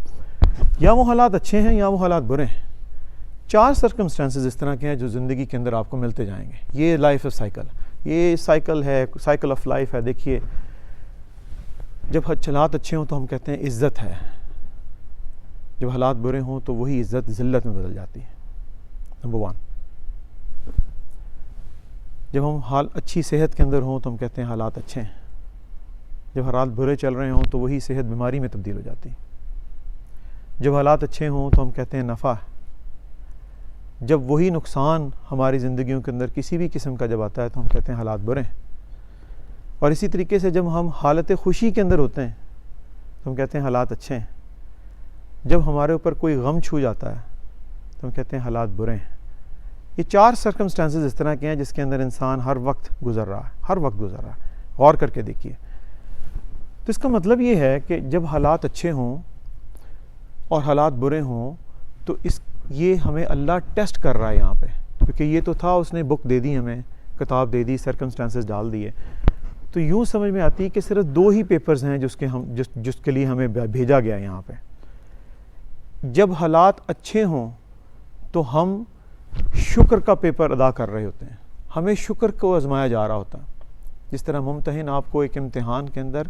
یا وہ حالات اچھے ہیں یا وہ حالات برے ہیں. 4 سرکمسٹانسز اس طرح کے ہیں جو زندگی کے اندر آپ کو ملتے جائیں گے. یہ لائف آف سائیکل, یہ سائیکل ہے, سائیکل آف لائف ہے. دیکھیے جب حالات اچھے ہوں تو ہم کہتے ہیں عزت ہے, جب حالات برے ہوں تو وہی عزت ذلت میں بدل جاتی ہے. نمبر 1. جب ہم اچھی صحت کے اندر ہوں تو ہم کہتے ہیں حالات اچھے ہیں, جب حالات برے چل رہے ہوں تو وہی صحت بیماری میں تبدیل ہو جاتی ہے. جب حالات اچھے ہوں تو ہم کہتے ہیں نفع, جب وہی نقصان ہماری زندگیوں کے اندر کسی بھی قسم کا جب آتا ہے تو ہم کہتے ہیں حالات برے ہیں. اور اسی طریقے سے جب ہم حالت خوشی کے اندر ہوتے ہیں تو ہم کہتے ہیں حالات اچھے ہیں. جب ہمارے اوپر کوئی غم چھو جاتا ہے تو ہم کہتے ہیں حالات برے ہیں. یہ 4 سرکمسٹانسز اس طرح کے ہیں جس کے اندر انسان ہر وقت گزر رہا ہے, ہر وقت گزر رہا ہے. غور کر کے دیکھیے. تو اس کا مطلب یہ ہے کہ جب حالات اچھے ہوں اور حالات برے ہوں تو یہ ہمیں اللہ ٹیسٹ کر رہا ہے یہاں پہ, کیونکہ یہ تو تھا اس نے بک دے دی, ہمیں کتاب دے دی, سرکمسٹانسز ڈال دیے. تو یوں سمجھ میں آتی ہے کہ صرف 2 ہی پیپرز ہیں جس کے لیے ہمیں بھیجا گیا یہاں پہ. جب حالات اچھے ہوں تو ہم شکر کا پیپر ادا کر رہے ہوتے ہیں, ہمیں شکر کو آزمایا جا رہا ہوتا ہے. جس طرح ممتحن آپ کو ایک امتحان کے اندر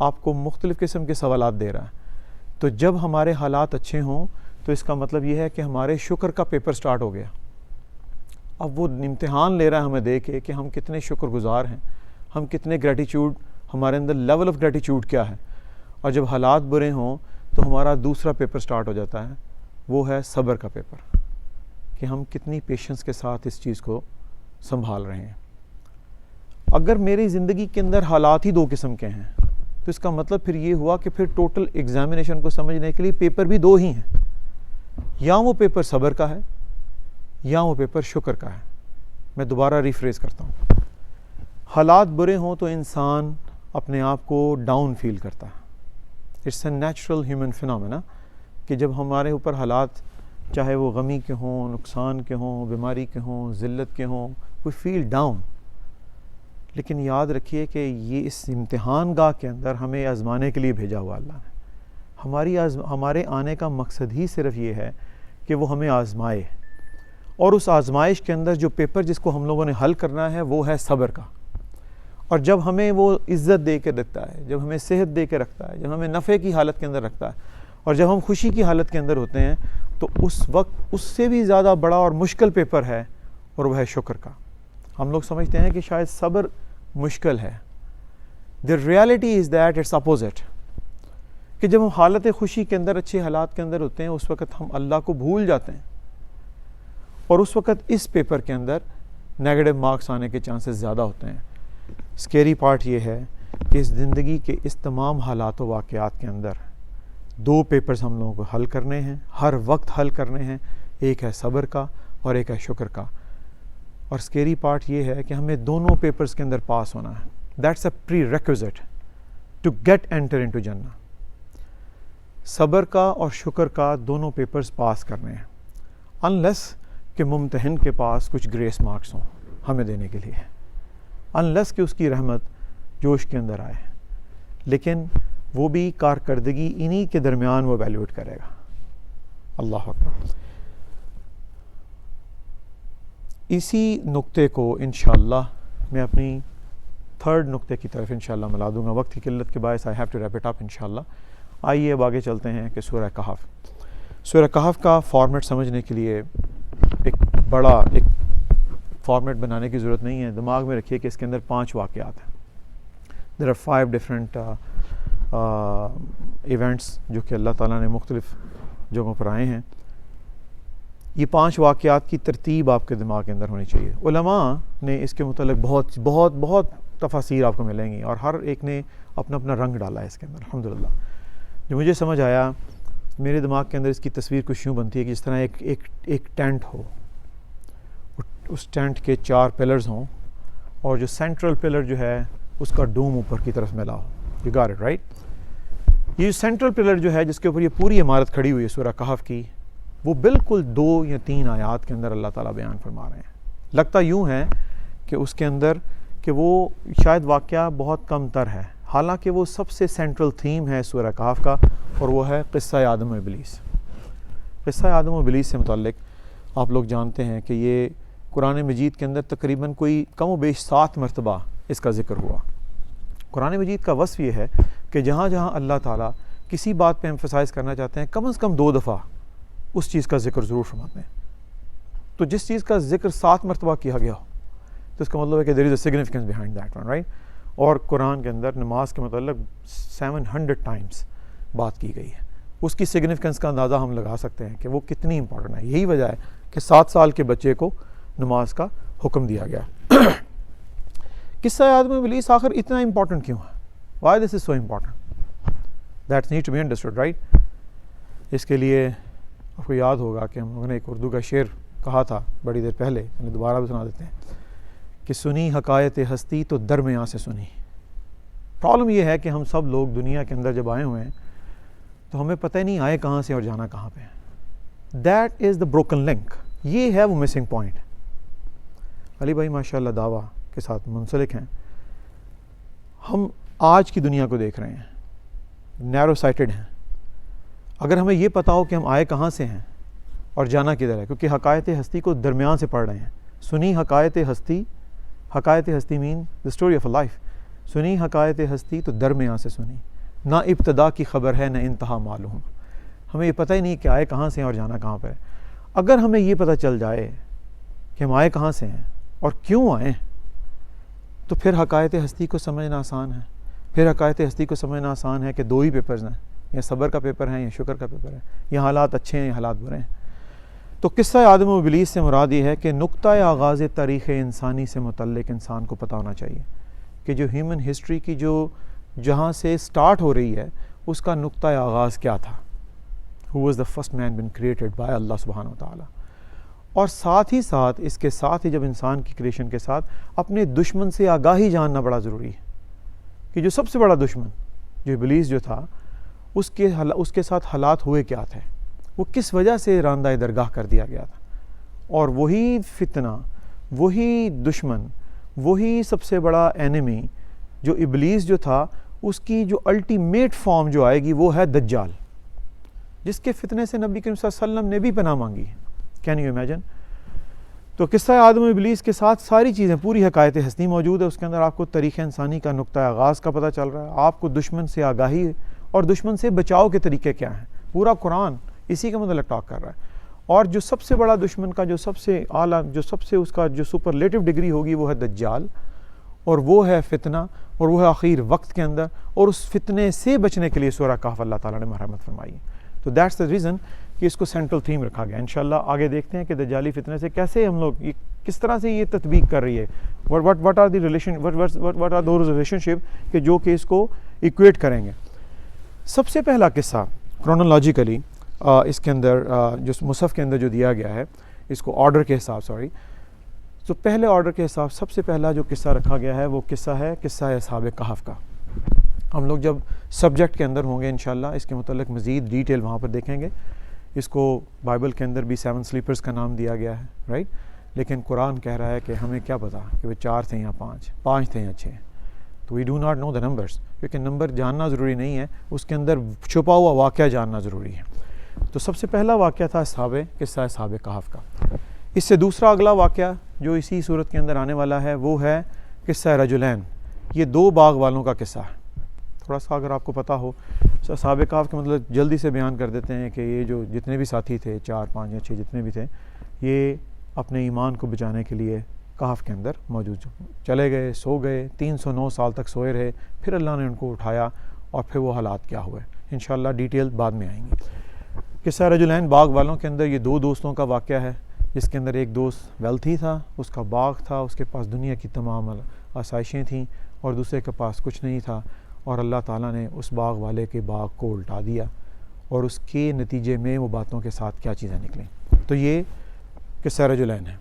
آپ کو مختلف قسم کے سوالات دے رہا ہے, تو جب ہمارے حالات اچھے ہوں تو اس کا مطلب یہ ہے کہ ہمارے شکر کا پیپر سٹارٹ ہو گیا. اب وہ امتحان لے رہا ہے ہمیں دے کے کہ ہم کتنے شکر گزار ہیں, ہم کتنے گریٹیچیوڈ, ہمارے اندر لیول آف گریٹیچیوڈ کیا ہے. اور جب حالات برے ہوں تو ہمارا دوسرا پیپر سٹارٹ ہو جاتا ہے, وہ ہے صبر کا پیپر, کہ ہم کتنی پیشنس کے ساتھ اس چیز کو سنبھال رہے ہیں. اگر میری زندگی کے اندر حالات ہی 2 قسم کے ہیں تو اس کا مطلب پھر یہ ہوا کہ پھر ٹوٹل ایگزامینیشن کو سمجھنے کے لیے پیپر بھی 2 ہی ہیں, یا وہ پیپر صبر کا ہے یا وہ پیپر شکر کا ہے. میں دوبارہ ریفریز کرتا ہوں. حالات برے ہوں تو انسان اپنے آپ کو ڈاؤن فیل کرتا ہے. It's a natural human phenomena کہ جب ہمارے اوپر حالات چاہے وہ غمی کے ہوں, نقصان کے ہوں, بیماری کے ہوں, ذلت کے ہوں, وی فیل ڈاؤن. لیکن یاد رکھیے کہ یہ اس امتحان گاہ کے اندر ہمیں آزمانے کے لیے بھیجا ہوا اللہ نے. ہمارے آنے کا مقصد ہی صرف یہ ہے کہ وہ ہمیں آزمائے, اور اس آزمائش کے اندر جو پیپر جس کو ہم لوگوں نے حل کرنا ہے وہ ہے صبر کا. اور جب ہمیں وہ عزت دے کے رکھتا ہے, جب ہمیں صحت دے کے رکھتا ہے, جب ہمیں نفع کی حالت کے اندر رکھتا ہے, اور جب ہم خوشی کی حالت کے اندر ہوتے ہیں, تو اس وقت اس سے بھی زیادہ بڑا اور مشکل پیپر ہے, اور وہ ہے شکر کا. ہم لوگ سمجھتے ہیں کہ شاید صبر مشکل ہے. The reality is that it's opposite. کہ جب ہم حالت خوشی کے اندر, اچھے حالات کے اندر ہوتے ہیں, اس وقت ہم اللہ کو بھول جاتے ہیں, اور اس وقت اس پیپر کے اندر نیگیٹو مارکس آنے کے چانسز زیادہ ہوتے ہیں. اسکیری پارٹ یہ ہے کہ اس زندگی کے اس تمام حالات و واقعات کے اندر 2 پیپرز ہم لوگوں کو حل کرنے ہیں, ہر وقت حل کرنے ہیں. ایک ہے صبر کا اور ایک ہے شکر کا. اور اسکیری پارٹ یہ ہے کہ ہمیں دونوں پیپرز کے اندر پاس ہونا ہے. That's a prerequisite to get enter into جنہ. صبر کا اور شکر کا دونوں پیپرز پاس کرنے ہیں, انلیس کہ ممتحن کے پاس کچھ گریس مارکس ہوں ہمیں دینے کے لیے, انلیس کہ اس کی رحمت جوش کے اندر آئے. لیکن وہ بھی کارکردگی انہی کے درمیان وہ ایویلیویٹ کرے گا. اللہ اکبر. اسی نقطے کو انشاءاللہ میں اپنی 3rd نقطے کی طرف انشاءاللہ ملا دوں گا. وقت کی قلت کے باعث I have to wrap it up انشاءاللہ. آئیے اب آگے چلتے ہیں کہ سورہ کہف. سورہ کہف کا فارمیٹ سمجھنے کے لیے ایک فارمیٹ بنانے کی ضرورت نہیں ہے. دماغ میں رکھیے کہ اس کے اندر 5 واقعات ہیں. دیر آر 5 ڈفرینٹ ایونٹس جو کہ اللہ تعالیٰ نے مختلف جگہوں پر آئے ہیں. یہ 5 واقعات کی ترتیب آپ کے دماغ کے اندر ہونی چاہیے. علماء نے اس کے متعلق بہت بہت بہت تفاسیر آپ کو ملیں گی اور ہر ایک نے اپنا اپنا رنگ ڈالا ہے اس کے اندر. الحمدللہ جو مجھے سمجھ آیا, میرے دماغ کے اندر اس کی تصویر کچھ یوں بنتی ہے کہ جس طرح ایک ٹینٹ ہو, اس ٹینٹ کے 4 پلرز ہوں اور جو سینٹرل پلر جو ہے اس کا ڈوم اوپر کی طرف میلا ہو. You got it right. یہ جو سینٹرل پلر جو ہے جس کے اوپر یہ پوری عمارت کھڑی ہوئی ہے سورہ کہف کی, وہ بالکل 2 یا 3 آیات کے اندر اللہ تعالیٰ بیان فرما رہے ہیں. لگتا یوں ہے کہ اس کے اندر کہ وہ شاید واقعہ بہت کم تر ہے, حالانکہ وہ سب سے سینٹرل تھیم ہے سورہ کہف کا, اور وہ ہے قصہ آدم و ابلیس. قصہ آدم و ابلیس سے متعلق آپ لوگ جانتے ہیں کہ یہ قرآن مجید کے اندر تقریباً کوئی کم و بیش 7 مرتبہ اس کا ذکر ہوا. قرآن مجید کا وصف یہ ہے کہ جہاں جہاں اللہ تعالیٰ کسی بات پہ ایمفسائز کرنا چاہتے ہیں کم از کم 2 دفعہ اس چیز کا ذکر ضرور فرماتے ہیں. تو جس چیز کا ذکر 7 مرتبہ کیا گیا ہو تو اس کا مطلب ہے کہ there is a significance behind that one, right? اور قرآن کے اندر نماز کے متعلق 700 ٹائمز بات کی گئی ہے. اس کی سگنیفیکنس کا اندازہ ہم لگا سکتے ہیں کہ وہ کتنی امپورٹنٹ ہے. یہی وجہ ہے کہ 7 سال کے بچے کو نماز کا حکم دیا گیا. قصہ آدم و ابلیس آخر اتنا امپورٹنٹ کیوں ہے؟ Why this is so important? That needs to be understood, right? اس کے لیے آپ کو یاد ہوگا کہ ہم لوگوں نے ایک اردو کا شعر کہا تھا بڑی دیر پہلے, ہمیں دوبارہ بھی سنا دیتے ہیں کہ سنی حقائق ہستی تو درمیاں سے سنی. پرابلم یہ ہے کہ ہم سب لوگ دنیا کے اندر جب آئے ہوئے ہیں تو ہمیں پتہ ہی نہیں آئے کہاں سے اور جانا کہاں پہ. That is the broken link. یہ ہے وہ مسنگ پوائنٹ. علی بھائی ماشاء اللہ دعویٰ کے ساتھ منسلک ہیں. ہم آج کی دنیا کو دیکھ رہے ہیں, نیرو سائٹڈ ہیں. اگر ہمیں یہ پتا ہو کہ ہم آئے کہاں سے ہیں اور جانا کدھر ہے, کیونکہ حقائق ہستی کو درمیان سے پڑھ رہے ہیں. سنی حقائق ہستی مین the story of a life. سنی حقائق ہستی تو درمیان سے سنی, نہ ابتدا کی خبر ہے نہ انتہا معلوم. ہمیں یہ پتہ ہی نہیں کہ آئے کہاں سے ہیں اور جانا کہاں پہ ہے. اگر ہمیں یہ پتہ چل جائے کہ ہم آئے کہاں سے ہیں اور کیوں آئیں تو پھر حقائق ہستی کو سمجھنا آسان ہے. پھر حقائق ہستی کو سمجھنا آسان ہے کہ 2 ہی پیپرز ہیں, یا صبر کا پیپر ہے یا شکر کا پیپر ہے, یا حالات اچھے ہیں یا حالات برے ہیں. تو قصہ آدم و ابلیس سے مراد یہ ہے کہ نقطہ آغاز تاریخ انسانی سے متعلق انسان کو پتہ ہونا چاہیے کہ جو ہیومن ہسٹری کی جو جہاں سے سٹارٹ ہو رہی ہے اس کا نقطہ آغاز کیا تھا. Who was the first man been created by اللہ سبحانہ و تعالیٰ. اور ساتھ ہی ساتھ اس کے ساتھ ہی جب انسان کی کریشن کے ساتھ اپنے دشمن سے آگاہی جاننا بڑا ضروری ہے کہ جو سب سے بڑا دشمن جو ابلیس جو تھا اس کے ساتھ حالات ہوئے کیا تھے, وہ کس وجہ سے راندہ درگاہ کر دیا گیا تھا. اور وہی فتنہ, وہی دشمن, وہی سب سے بڑا اینمی جو ابلیس جو تھا, اس کی جو الٹیمیٹ فارم جو آئے گی وہ ہے دجال, جس کے فتنے سے نبی کریم صلی اللہ علیہ وسلم نے بھی پناہ مانگی ہے. Can you imagine? تو قصہ آدم و ابلیس کے ساتھ ساری چیزیں, پوری حقائق ہستی موجود ہے. اس کے اندر آپ کو تاریخ انسانی کا نقطہ آغاز کا پتہ چل رہا ہے, آپ کو دشمن سے آگاہی اور دشمن سے بچاؤ کے طریقے کیا ہیں. پورا قرآن اسی کا متعلق ٹاک کر رہا ہے. اور جو سب سے بڑا دشمن کا جو سب سے اعلیٰ, جو سب سے اس کا جو سپرلیٹو ڈگری ہوگی وہ ہے دجال, اور وہ ہے فتنہ, اور وہ ہے آخر وقت کے اندر. اور اس فتنے سے بچنے کے لیے سورہ کہف اللہ تعالیٰ نے مرحمت فرمائی. تو دیٹس دا ریزن کہ اس کو سینٹرل تھیم رکھا گیا. انشاءاللہ آگے دیکھتے ہیں کہ دجالی فتنے سے کیسے ہم لوگ کس طرح سے یہ تطبیق کر رہی ہے. what are the relation what are those relationship کہ جو کہ اس کو ایکویٹ کریں گے. سب سے پہلا قصہ کرونالوجیکلی اس کے اندر جو مصحف کے اندر جو دیا گیا ہے, اس کو آرڈر کے حساب تو پہلے آرڈر کے حساب سب سے پہلا جو قصہ رکھا گیا ہے وہ قصہ ہے قصہ اصحاب کہف کا. ہم لوگ جب سبجیکٹ کے اندر ہوں گے انشاءاللہ اس کے متعلق مزید ڈیٹیل وہاں پر دیکھیں گے. اس کو بائبل کے اندر بھی 7 سلیپرز کا نام دیا گیا ہے, رائٹ. لیکن قرآن کہہ رہا ہے کہ ہمیں کیا پتا کہ وہ 4 تھے یا 5 تھے یا 6. تو we do not know the numbers, کیونکہ نمبر جاننا ضروری نہیں ہے, اس کے اندر چھپا ہوا واقعہ جاننا ضروری ہے. تو سب سے پہلا واقعہ تھا قصہ اصحاب کہف کا. اس سے دوسرا اگلا واقعہ جو اسی صورت کے اندر آنے والا ہے وہ ہے قصہ رجلین. یہ 2 باغ والوں کا قصہ ہے. تھوڑا سا اگر آپ کو پتہ ہو، اصحاب کہف کے مطلب جلدی سے بیان کر دیتے ہیں کہ یہ جو جتنے بھی ساتھی تھے 4 5 یا 6 جتنے بھی تھے، یہ اپنے ایمان کو بچانے کے لیے کہف کے اندر موجود چلے گئے، سو گئے، 309 سال تک سوئے رہے، پھر اللہ نے ان کو اٹھایا اور پھر وہ حالات کیا ہوئے انشاءاللہ ڈیٹیل بعد میں آئیں گی۔ قصہ رجلین باغ والوں کے اندر یہ 2 دوستوں کا واقعہ ہے، جس کے اندر ایک دوست ویلتھی تھا، اس کا باغ تھا، اس کے پاس دنیا کی تمام آسائشیں تھیں، اور دوسرے کے پاس کچھ نہیں تھا، اور اللہ تعالیٰ نے اس باغ والے کے باغ کو الٹا دیا، اور اس کے نتیجے میں وہ باتوں کے ساتھ کیا چیزیں نکلیں۔ تو یہ قصہ رجلین ہے۔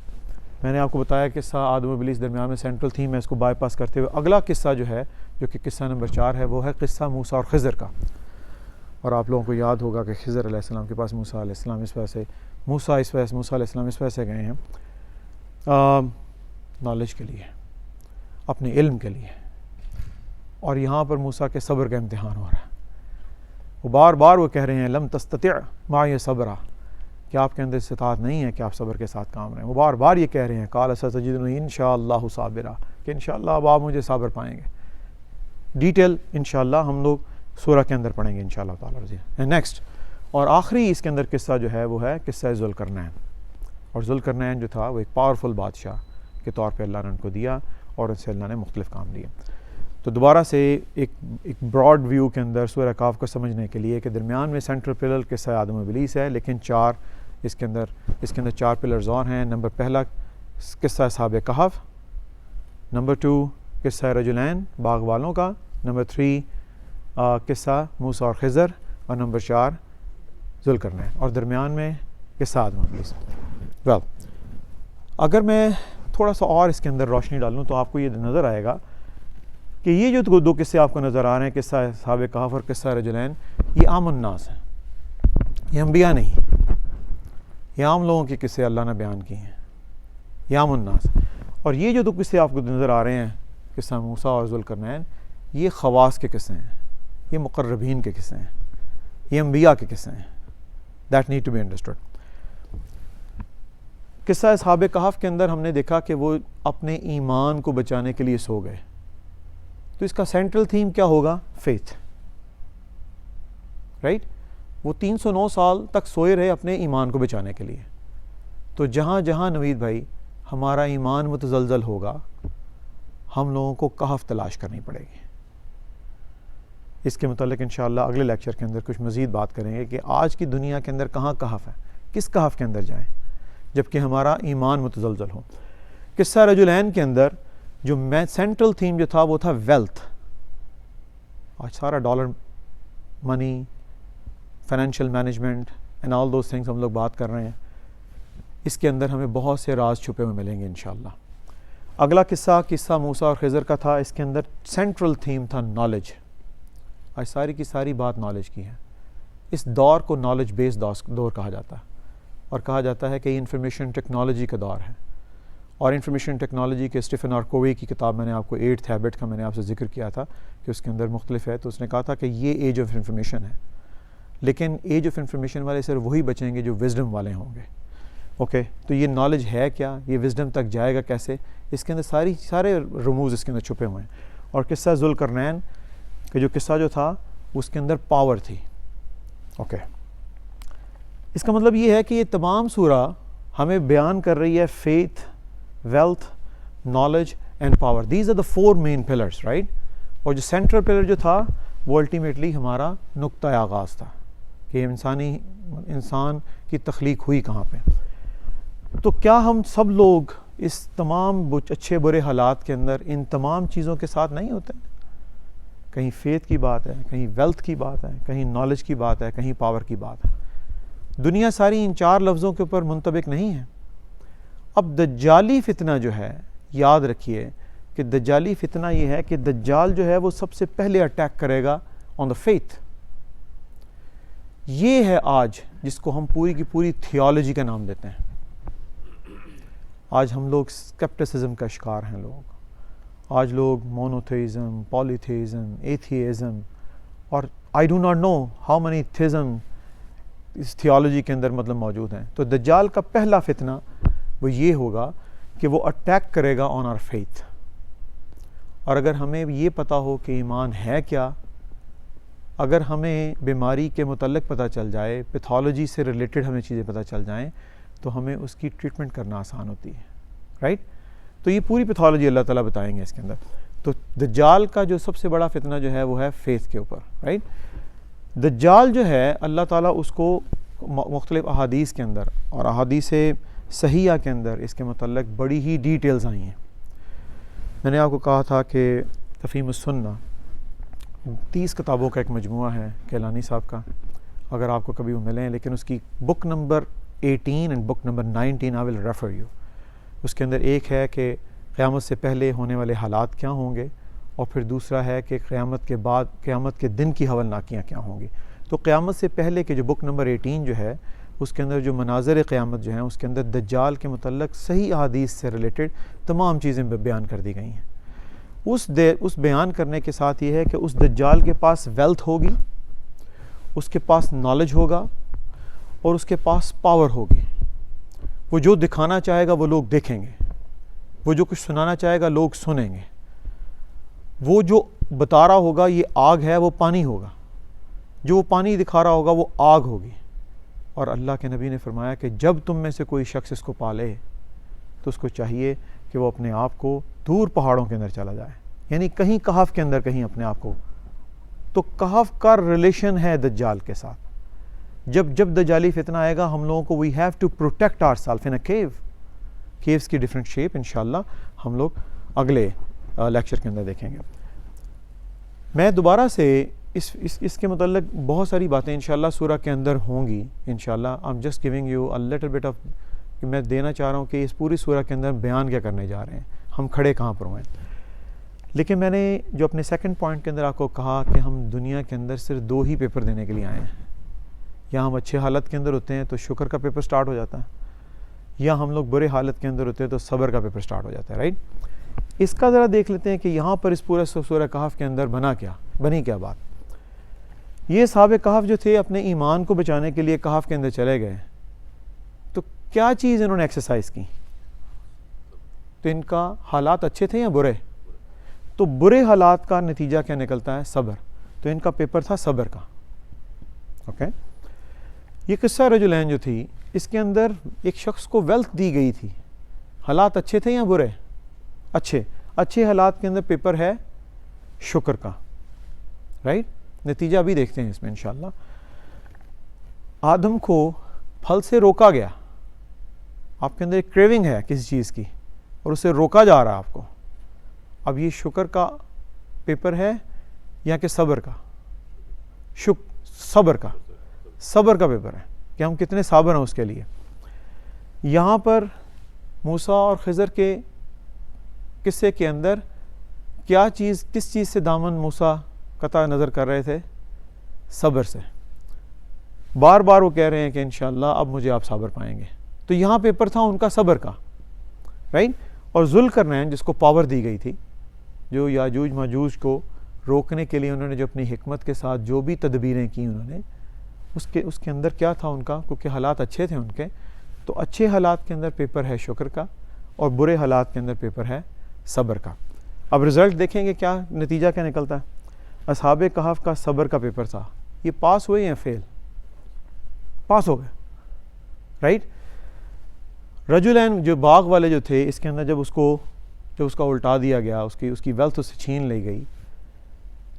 میں نے آپ کو بتایا قصہ آدم و ابلیس درمیان میں سینٹرل تھیم ہے، اس کو بائی پاس کرتے ہوئے اگلا قصہ جو ہے، جو کہ قصہ نمبر 4 ہے، وہ ہے قصہ موسیٰ اور خضر کا۔ اور آپ لوگوں کو یاد ہوگا کہ خضر علیہ السلام کے پاس موسیٰ علیہ السلام اس وجہ سے موسیٰ علیہ السلام اس وجہ سے گئے ہیں نالج کے لیے، اپنے علم کے لیے، اور یہاں پر موسیٰ کے صبر کا امتحان ہو رہا ہے۔ وہ بار بار وہ کہہ رہے ہیں لم تستطع معی صبرا، کہ آپ کے اندر استطاعت نہیں ہے کہ آپ صبر کے ساتھ کام رہیں۔ وہ بار بار یہ کہہ رہے ہیں قال ستجدنی انشاءاللہ صابرا، کہ انشاءاللہ اب آپ مجھے صابر پائیں گے۔ ڈیٹیل انشاءاللہ ہم لوگ سورہ کے اندر پڑھیں گے انشاءاللہ تعالیٰ۔ نیکسٹ اور آخری اس کے اندر قصہ جو ہے وہ ہے قصہ ذوالقرنین۔ اور ذوالقرنین جو تھا وہ ایک پاورفل بادشاہ کے طور پہ اللہ نے ان کو دیا، اور ان سے اللہ نے مختلف کام لیے۔ تو دوبارہ سے ایک براڈ ویو کے اندر سورہ کہف کو سمجھنے کے لیے کہ درمیان میں سینٹرل پلر قصہ آدم و ابلیس ہے، لیکن اس کے اندر 4 پلرز اور ہیں۔ نمبر پہلا قصہ اصحاب کہف، نمبر 2 قصہ رجلین باغ والوں کا، نمبر 3 قصہ موسیٰ اور خضر، اور نمبر 4 ذوالقرنین، اور درمیان میں قصہ آدم و ابلیس۔ اگر میں تھوڑا سا اور اس کے اندر روشنی ڈالوں تو آپ کو یہ نظر آئے گا کہ یہ جو 2 قصے آپ کو نظر آ رہے ہیں، قصہ اصحاب کہف اور قصہ رجلین، یہ عام الناس ہیں، یہ انبیاء نہیں، یہ عام لوگوں کے قصے اللہ نے بیان کیے ہیں، یہ عام الناس۔ اور یہ جو 2 قصے آپ کو نظر آ رہے ہیں، قصہ موسیٰ اور ذوالقرنین، یہ خواص کے قصے ہیں، یہ مقربین کے قصے ہیں، یہ انبیاء کے قصے ہیں۔ That need to be understood. قصہ اصحاب کہف کے اندر ہم نے دیکھا کہ وہ اپنے ایمان کو بچانے کے لیے سو گئے، تو اس کا سینٹرل تھیم کیا ہوگا؟ Faith, right? وہ 309 سال تک سوئے رہے اپنے ایمان کو بچانے کے لیے۔ تو جہاں جہاں نوید بھائی ہمارا ایمان متزلزل ہوگا، ہم لوگوں کو کہف تلاش کرنی پڑے گی۔ اس کے متعلق انشاءاللہ اگلے لیکچر کے اندر کچھ مزید بات کریں گے کہ آج کی دنیا کے اندر کہاں کہف ہے، کس کہف کے اندر جائیں جبکہ ہمارا ایمان متزلزل ہو۔ قصہ رجلین کے اندر جو سینٹرل تھیم جو تھا وہ تھا ویلتھ۔ آج سارا dollar, money, financial management and all those things ہم لوگ بات کر رہے ہیں، اس کے اندر ہمیں بہت سے راز چھپے ہوئے ملیں گے انشاءاللہ۔ اگلا قصہ موسیٰ اور خضر کا تھا، اس کے اندر سینٹرل تھیم تھا نالج۔ آج ساری کی ساری بات نالج کی ہے۔ اس دور کو نالج بیس دور کہا جاتا ہے، اور کہا جاتا ہے کہ یہ انفارمیشن ٹیکنالوجی کا دور ہے۔ اور انفارمیشن ٹیکنالوجی کے اسٹیفن آر کووی کی کتاب میں نے آپ کو 8th ہیبٹ کا میں نے آپ سے ذکر کیا تھا کہ اس کے اندر مختلف ہے، تو اس نے کہا تھا کہ یہ ایج آف انفارمیشن ہے، لیکن ایج آف انفارمیشن والے صرف وہی بچیں گے جو وزڈم والے ہوں گے۔ اوکے، تو یہ نالج ہے کیا، یہ وزڈم تک جائے گا کیسے، اس کے اندر سارے رموز اس کے اندر چھپے ہوئے ہیں۔ اور قصہ ذوالقرنین کہ جو قصہ جو تھا اس کے اندر پاور تھی۔ اوکے، اس کا مطلب یہ ہے کہ یہ تمام سورہ ہمیں بیان کر رہی ہے faith, wealth, knowledge and power. These are the 4 main pillars, right? اور جو سینٹرل پلر جو تھا وہ الٹیمیٹلی ہمارا نقطہ آغاز تھا کہ انسان کی تخلیق ہوئی کہاں پہ۔ تو کیا ہم سب لوگ اس تمام اچھے برے حالات کے اندر ان تمام چیزوں کے ساتھ نہیں ہوتے؟ کہیں فیتھ کی بات ہے، کہیں ویلتھ کی بات ہے، کہیں نالج کی بات ہے، کہیں پاور کی بات ہے۔ دنیا ساری ان 4 لفظوں کے اوپر منطبق نہیں ہے۔ اب دجالی فتنہ جو ہے، یاد رکھیے کہ دجالی فتنہ یہ ہے کہ دجال جو ہے وہ سب سے پہلے اٹیک کرے گا آن دا فیتھ۔ یہ ہے آج جس کو ہم پوری کی پوری تھیولوجی کا نام دیتے ہیں۔ آج ہم لوگ اسکیپٹسزم کا شکار ہیں لوگ۔ آج لوگ مونوتھیزم، پالیتھیزم، ایتھیزم، اور I do not know how many theism اس تھیولوجی کے اندر مطلب موجود ہیں۔ تو دجال کا پہلا فتنہ وہ یہ ہوگا کہ وہ اٹیک کرے گا آن آر فیتھ۔ اور اگر ہمیں یہ پتہ ہو کہ ایمان ہے کیا، اگر ہمیں بیماری کے متعلق پتہ چل جائے، پیتھولوجی سے ریلیٹڈ ہمیں چیزیں پتہ چل جائیں تو ہمیں اس کی ٹریٹمنٹ کرنا آسان ہوتی ہے، رائٹ؟ تو یہ پوری پیتھولوجی اللہ تعالیٰ بتائیں گے اس کے اندر. تو دجال کا جو سب سے بڑا فتنہ جو ہے وہ ہے فیتھ کے اوپر، رائٹ؟ دجال جو ہے اللہ تعالیٰ اس کو مختلف احادیث کے اندر اور احادیث صحیحہ کے اندر اس کے متعلق بڑی ہی ڈیٹیلز آئی ہیں. میں نے آپ کو کہا تھا کہ تفہیم السنہ 30 کتابوں کا ایک مجموعہ ہے کیلانی صاحب کا، اگر آپ کو کبھی وہ ملیں، لیکن اس کی book number 18 and book number 19 I will refer you. اس کے اندر ایک ہے کہ قیامت سے پہلے ہونے والے حالات کیا ہوں گے، اور پھر دوسرا ہے کہ قیامت کے بعد قیامت کے دن کی ہولناکیاں کیا ہوں گی. تو قیامت سے پہلے کے جو بک نمبر 18 جو ہے اس کے اندر جو مناظر قیامت جو ہیں اس کے اندر دجال کے متعلق صحیح احادیث سے ریلیٹڈ تمام چیزیں بیان کر دی گئی ہیں. اس بیان کرنے کے ساتھ یہ ہے کہ اس دجال کے پاس ویلتھ ہوگی، اس کے پاس نالج ہوگا، اور اس کے پاس پاور ہوگی. وہ جو دکھانا چاہے گا وہ لوگ دیکھیں گے، وہ جو کچھ سنانا چاہے گا لوگ سنیں گے. وہ جو بتا رہا ہوگا یہ آگ ہے وہ پانی ہوگا، جو وہ پانی دکھا رہا ہوگا وہ آگ ہوگی. اور اللہ کے نبی نے فرمایا کہ جب تم میں سے کوئی شخص اس کو پالے تو اس کو چاہیے کہ وہ اپنے آپ کو دور پہاڑوں کے اندر چلا جائے، یعنی کہیں کہف کے اندر کہیں اپنے آپ کو. تو کہف کا ریلیشن ہے دجال کے ساتھ. جب دجالی فتنہ آئے گا ہم لوگوں کو we have to protect our self in a cave. Caves کی ڈفرینٹ شیپ انشاءاللہ ہم لوگ اگلے لیکچر کے اندر دیکھیں گے. میں دوبارہ سے اس کے متعلق بہت ساری باتیں انشاءاللہ سورہ کے اندر ہوں گی انشاءاللہ. I am just giving you a little bit of کہ میں دینا چاہ رہا ہوں کہ اس پوری سورہ کے اندر بیان کیا کرنے جا رہے ہیں، ہم کھڑے کہاں پر ہوئے. لیکن میں نے جو اپنے سیکنڈ پوائنٹ کے اندر آپ کو کہا کہ ہم دنیا کے اندر صرف 2 ہی پیپر دینے کے لیے آئے ہیں. یا ہم اچھے حالت کے اندر ہوتے ہیں تو شکر کا پیپر سٹارٹ ہو جاتا ہے، یا ہم لوگ برے حالت کے اندر ہوتے ہیں تو صبر کا پیپر سٹارٹ ہو جاتا ہے، رائٹ؟ اس کا ذرا دیکھ لیتے ہیں کہ یہاں پر اس پورے سورہ کہف کے اندر بنی کیا بات. یہ اصحاب کہف جو تھے اپنے ایمان کو بچانے کے لیے کہف کے اندر چلے گئے، تو کیا چیز انہوں نے ایکسرسائز کی؟ تو ان کا حالات اچھے تھے یا برے؟ تو برے حالات کا نتیجہ کیا نکلتا ہے؟ صبر. تو ان کا پیپر تھا صبر کا. اوکے. یہ قصہ رجلین جو تھی اس کے اندر ایک شخص کو ویلتھ دی گئی تھی. حالات اچھے تھے یا برے؟ اچھے حالات کے اندر پیپر ہے شکر کا، رائٹ؟ نتیجہ ابھی دیکھتے ہیں اس میں انشاءاللہ. آدم کو پھل سے روکا گیا. آپ کے اندر ایک کریونگ ہے کسی چیز کی اور اسے روکا جا رہا ہے آپ کو. اب یہ شکر کا پیپر ہے یا کہ صبر کا؟ صبر کا پیپر ہے کہ ہم کتنے صابر ہیں اس کے لیے. یہاں پر موسیٰ اور خضر کے قصے کے اندر کس چیز سے دامن موسیٰ قطع نظر کر رہے تھے؟ صبر سے. بار بار وہ کہہ رہے ہیں کہ انشاءاللہ اب مجھے آپ صبر پائیں گے. تو یہاں پیپر تھا ان کا صبر کا، رائٹ؟ اور ذوالقرنین جس کو پاور دی گئی تھی، جو یاجوج ماجوج کو روکنے کے لیے انہوں نے جو اپنی حکمت کے ساتھ جو بھی تدبیریں کی انہوں نے، اس کے اندر کیا تھا ان کا؟ کیونکہ حالات اچھے تھے ان کے، تو اچھے حالات کے اندر پیپر ہے شکر کا اور برے حالات کے اندر پیپر ہے صبر کا. اب رزلٹ دیکھیں گے کیا نتیجہ کیا نکلتا ہے. اصحاب کہف کا صبر کا پیپر تھا، یہ پاس ہوئے یا فیل؟ پاس ہو گئے، رائٹ؟ رجلین جو باغ والے جو تھے اس کے اندر جب اس کا الٹا دیا گیا، اس کی ویلتھ اس سے چھین لی گئی،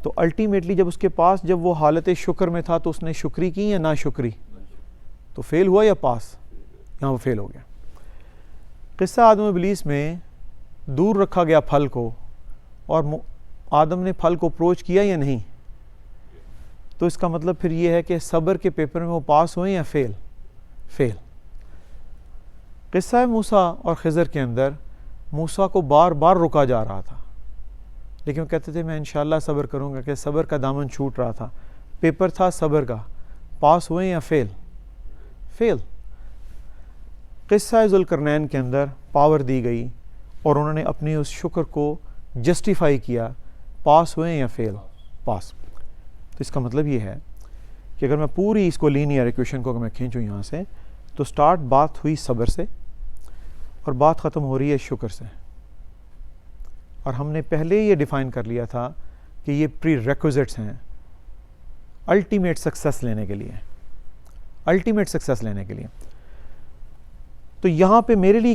تو الٹیمیٹلی جب اس کے پاس جب وہ حالت شکر میں تھا تو اس نے شکری کی یا نا شکری؟ تو فیل ہوا یا پاس؟ یہاں وہ فیل ہو گیا. قصہ آدم و ابلیس میں دور رکھا گیا پھل کو، اور آدم نے پھل کو اپروچ کیا یا نہیں؟ تو اس کا مطلب پھر یہ ہے کہ صبر کے پیپر میں وہ پاس ہوئے یا فیل. قصہ موسیٰ اور خضر کے اندر موسیٰ کو بار بار روکا جا رہا تھا، لیکن وہ کہتے تھے میں انشاءاللہ صبر کروں گا، کہ صبر کا دامن چھوٹ رہا تھا. پیپر تھا صبر کا، پاس ہوئے یا فیل. قصہ ذوالقرنین کے اندر پاور دی گئی اور انہوں نے اپنی اس شکر کو جسٹیفائی کیا، پاس ہوئے یا فیل؟ پاس. تو اس کا مطلب یہ ہے کہ اگر میں پوری اس کو لینئر ایکویشن کو اگر میں کھینچوں یہاں سے، تو سٹارٹ بات ہوئی صبر سے اور بات ختم ہو رہی ہے شکر سے. اور ہم نے پہلے یہ ڈیفائن کر لیا تھا کہ یہ پری ریکوزٹس ہیں. الٹیمیٹ سکسیس لینے کے لیے، الٹیمیٹ سکسیس لینے کے لیے. تو یہاں پہ میرے لیے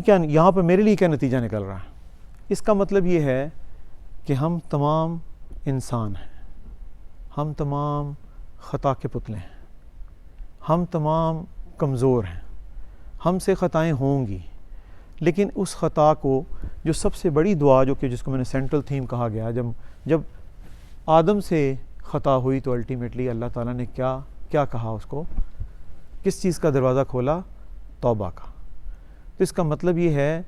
کیا نتیجہ نکل رہا ہے؟ اس کا مطلب یہ ہے کہ ہم تمام انسان ہیں، ہم تمام خطا کے پتلے ہیں، ہم تمام کمزور ہیں، ہم سے خطائیں ہوں گی، لیکن اس خطا کو جو سب سے بڑی دعا جس کو میں نے سینٹرل تھیم کہا گیا، جب آدم سے خطا ہوئی تو الٹیمیٹلی اللہ تعالیٰ نے کیا کہا، اس کو کس چیز کا دروازہ کھولا؟ توبہ کا. تو اس کا مطلب یہ ہے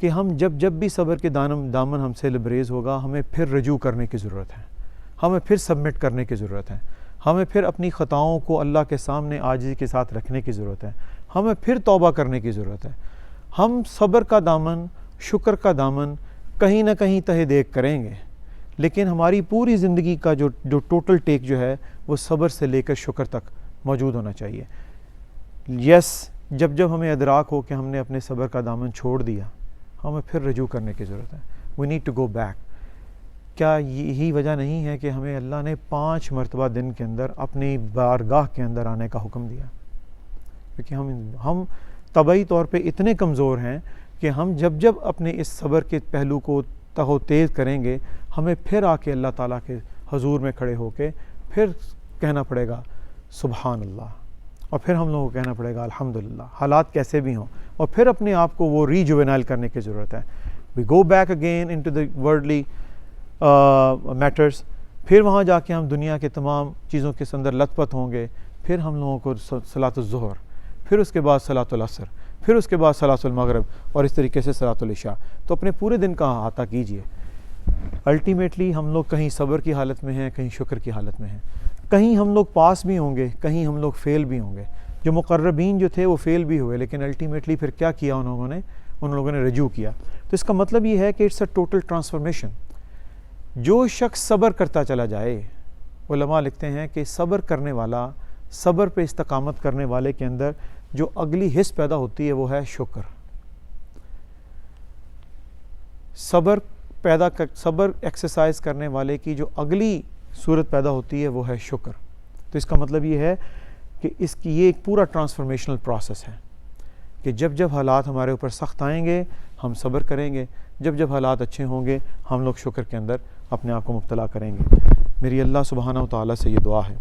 کہ ہم جب بھی صبر کے دامن ہم سے لبریز ہوگا، ہمیں پھر رجوع کرنے کی ضرورت ہے، ہمیں پھر سبمٹ کرنے کی ضرورت ہے، ہمیں پھر اپنی خطاؤں کو اللہ کے سامنے عاجزی کے ساتھ رکھنے کی ضرورت ہے، ہمیں پھر توبہ کرنے کی ضرورت ہے. ہم صبر کا دامن، شکر کا دامن کہیں نہ کہیں تہے دیکھ کریں گے، لیکن ہماری پوری زندگی کا جو ٹوٹل ٹیک جو ہے وہ صبر سے لے کر شکر تک موجود ہونا چاہیے. جب ہمیں ادراک ہو کہ ہم نے اپنے صبر کا دامن چھوڑ دیا، ہمیں پھر رجوع کرنے کی ضرورت ہے. We need to go back. کیا یہی وجہ نہیں ہے کہ ہمیں اللہ نے 5 مرتبہ دن کے اندر اپنی بارگاہ کے اندر آنے کا حکم دیا؟ کیونکہ ہم طبعی طور پہ اتنے کمزور ہیں کہ ہم جب اپنے اس صبر کے پہلو کو تہو تیز کریں گے، ہمیں پھر آ کے اللہ تعالیٰ کے حضور میں کھڑے ہو کے پھر کہنا پڑے گا سبحان اللہ، اور پھر ہم لوگوں کو کہنا پڑے گا الحمدللہ، حالات کیسے بھی ہوں، اور پھر اپنے آپ کو وہ ریجوینائل کرنے کی ضرورت ہے. We go back again into the worldly matters. پھر وہاں جا کے ہم دنیا کے تمام چیزوں کے اندر لت پت ہوں گے. پھر ہم لوگوں کو صلاۃ الظہر، پھر اس کے بعد صلاۃ العصر، پھر اس کے بعد صلاۃ المغرب، اور اس طریقے سے صلاۃ العشاء. تو اپنے پورے دن کا احاطہ کیجئے. الٹیمیٹلی ہم لوگ کہیں صبر کی حالت میں ہیں، کہیں شکر کی حالت میں ہیں، کہیں ہم لوگ پاس بھی ہوں گے، کہیں ہم لوگ فیل بھی ہوں گے. جو مقربین جو تھے وہ فیل بھی ہوئے، لیکن الٹیمیٹلی پھر کیا کیا ان لوگوں نے رجوع کیا. تو اس کا مطلب یہ ہے کہ اٹس اے ٹوٹل ٹرانسفارمیشن. جو شخص صبر کرتا چلا جائے، علماء لکھتے ہیں کہ صبر کرنے والا، صبر پہ استقامت کرنے والے کے اندر جو اگلی حس پیدا ہوتی ہے وہ ہے شکر. صبر ایکسرسائز کرنے والے کی جو اگلی صورت پیدا ہوتی ہے وہ ہے شکر. تو اس کا مطلب یہ ہے کہ یہ ایک پورا ٹرانسفارمیشنل پروسیس ہے کہ جب حالات ہمارے اوپر سخت آئیں گے ہم صبر کریں گے، جب حالات اچھے ہوں گے ہم لوگ شکر کے اندر اپنے آپ کو مبتلا کریں گے. میری اللہ سبحانہ و تعالیٰ سے یہ دعا ہے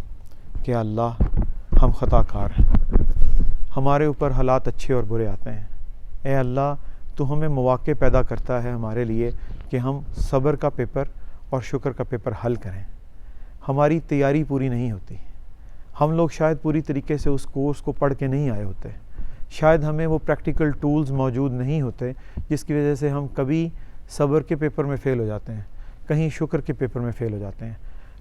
کہ اللہ ہم خطا کار ہیں، ہمارے اوپر حالات اچھے اور برے آتے ہیں. اے اللہ تو ہمیں مواقع پیدا کرتا ہے ہمارے لیے کہ ہم صبر کا پیپر اور شکر کا پیپر حل کریں. ہماری تیاری پوری نہیں ہوتی، ہم لوگ شاید پوری طریقے سے اس کورس کو پڑھ کے نہیں آئے ہوتے، شاید ہمیں وہ پریکٹیکل ٹولز موجود نہیں ہوتے جس کی وجہ سے ہم کبھی صبر کے پیپر میں فیل ہو جاتے ہیں، کہیں شکر کے پیپر میں فیل ہو جاتے ہیں.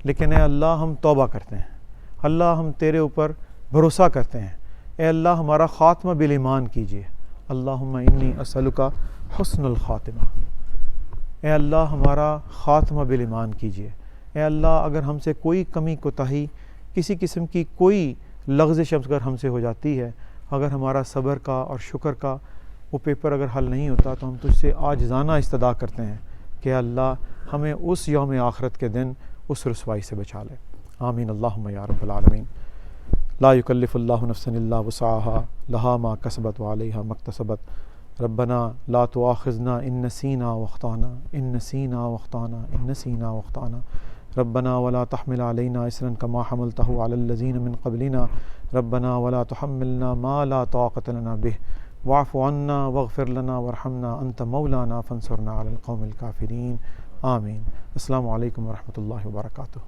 لیکن اے اللہ ہم توبہ کرتے ہیں، اللہ ہم تیرے اوپر بھروسہ کرتے ہیں. اے اللہ ہمارا خاتمہ بالایمان کیجیے. اللہم انی اسألک حسن الخاتمہ. اے اللہ ہمارا خاتمہ بالایمان کیجیے. اے اللہ اگر ہم سے کوئی کمی کوتاہی، کسی قسم کی کوئی لغزش اگر ہم سے ہو جاتی ہے، اگر ہمارا صبر کا اور شکر کا وہ پیپر اگر حل نہیں ہوتا تو ہم تجھ سے عاجزانہ استدعا کرتے ہیں کہ اللہ ہمیں اس یوم آخرت کے دن اس رسوائی سے بچا لے. آمین اللہم یا رب العالمین. لا یکلف اللہ نفسا الا وسعها لها ما کسبت وعلیہا ما اکتسبت. ربنا لا تؤاخذنا ان نسینا واخطانا ان نسینا واخطانا ان نسینا واخطانا. ربنا ولا تحمل علينا إصرا كما حملته على الذين من قبلنا. ربنا ولا تحملنا ما لا طاقة لنا به واعف عنا واغفر لنا وارحمنا أنت مولانا فانصرنا على القوم الكافرين. آمين. السلام علیکم ورحمۃ اللہ وبرکاتہ.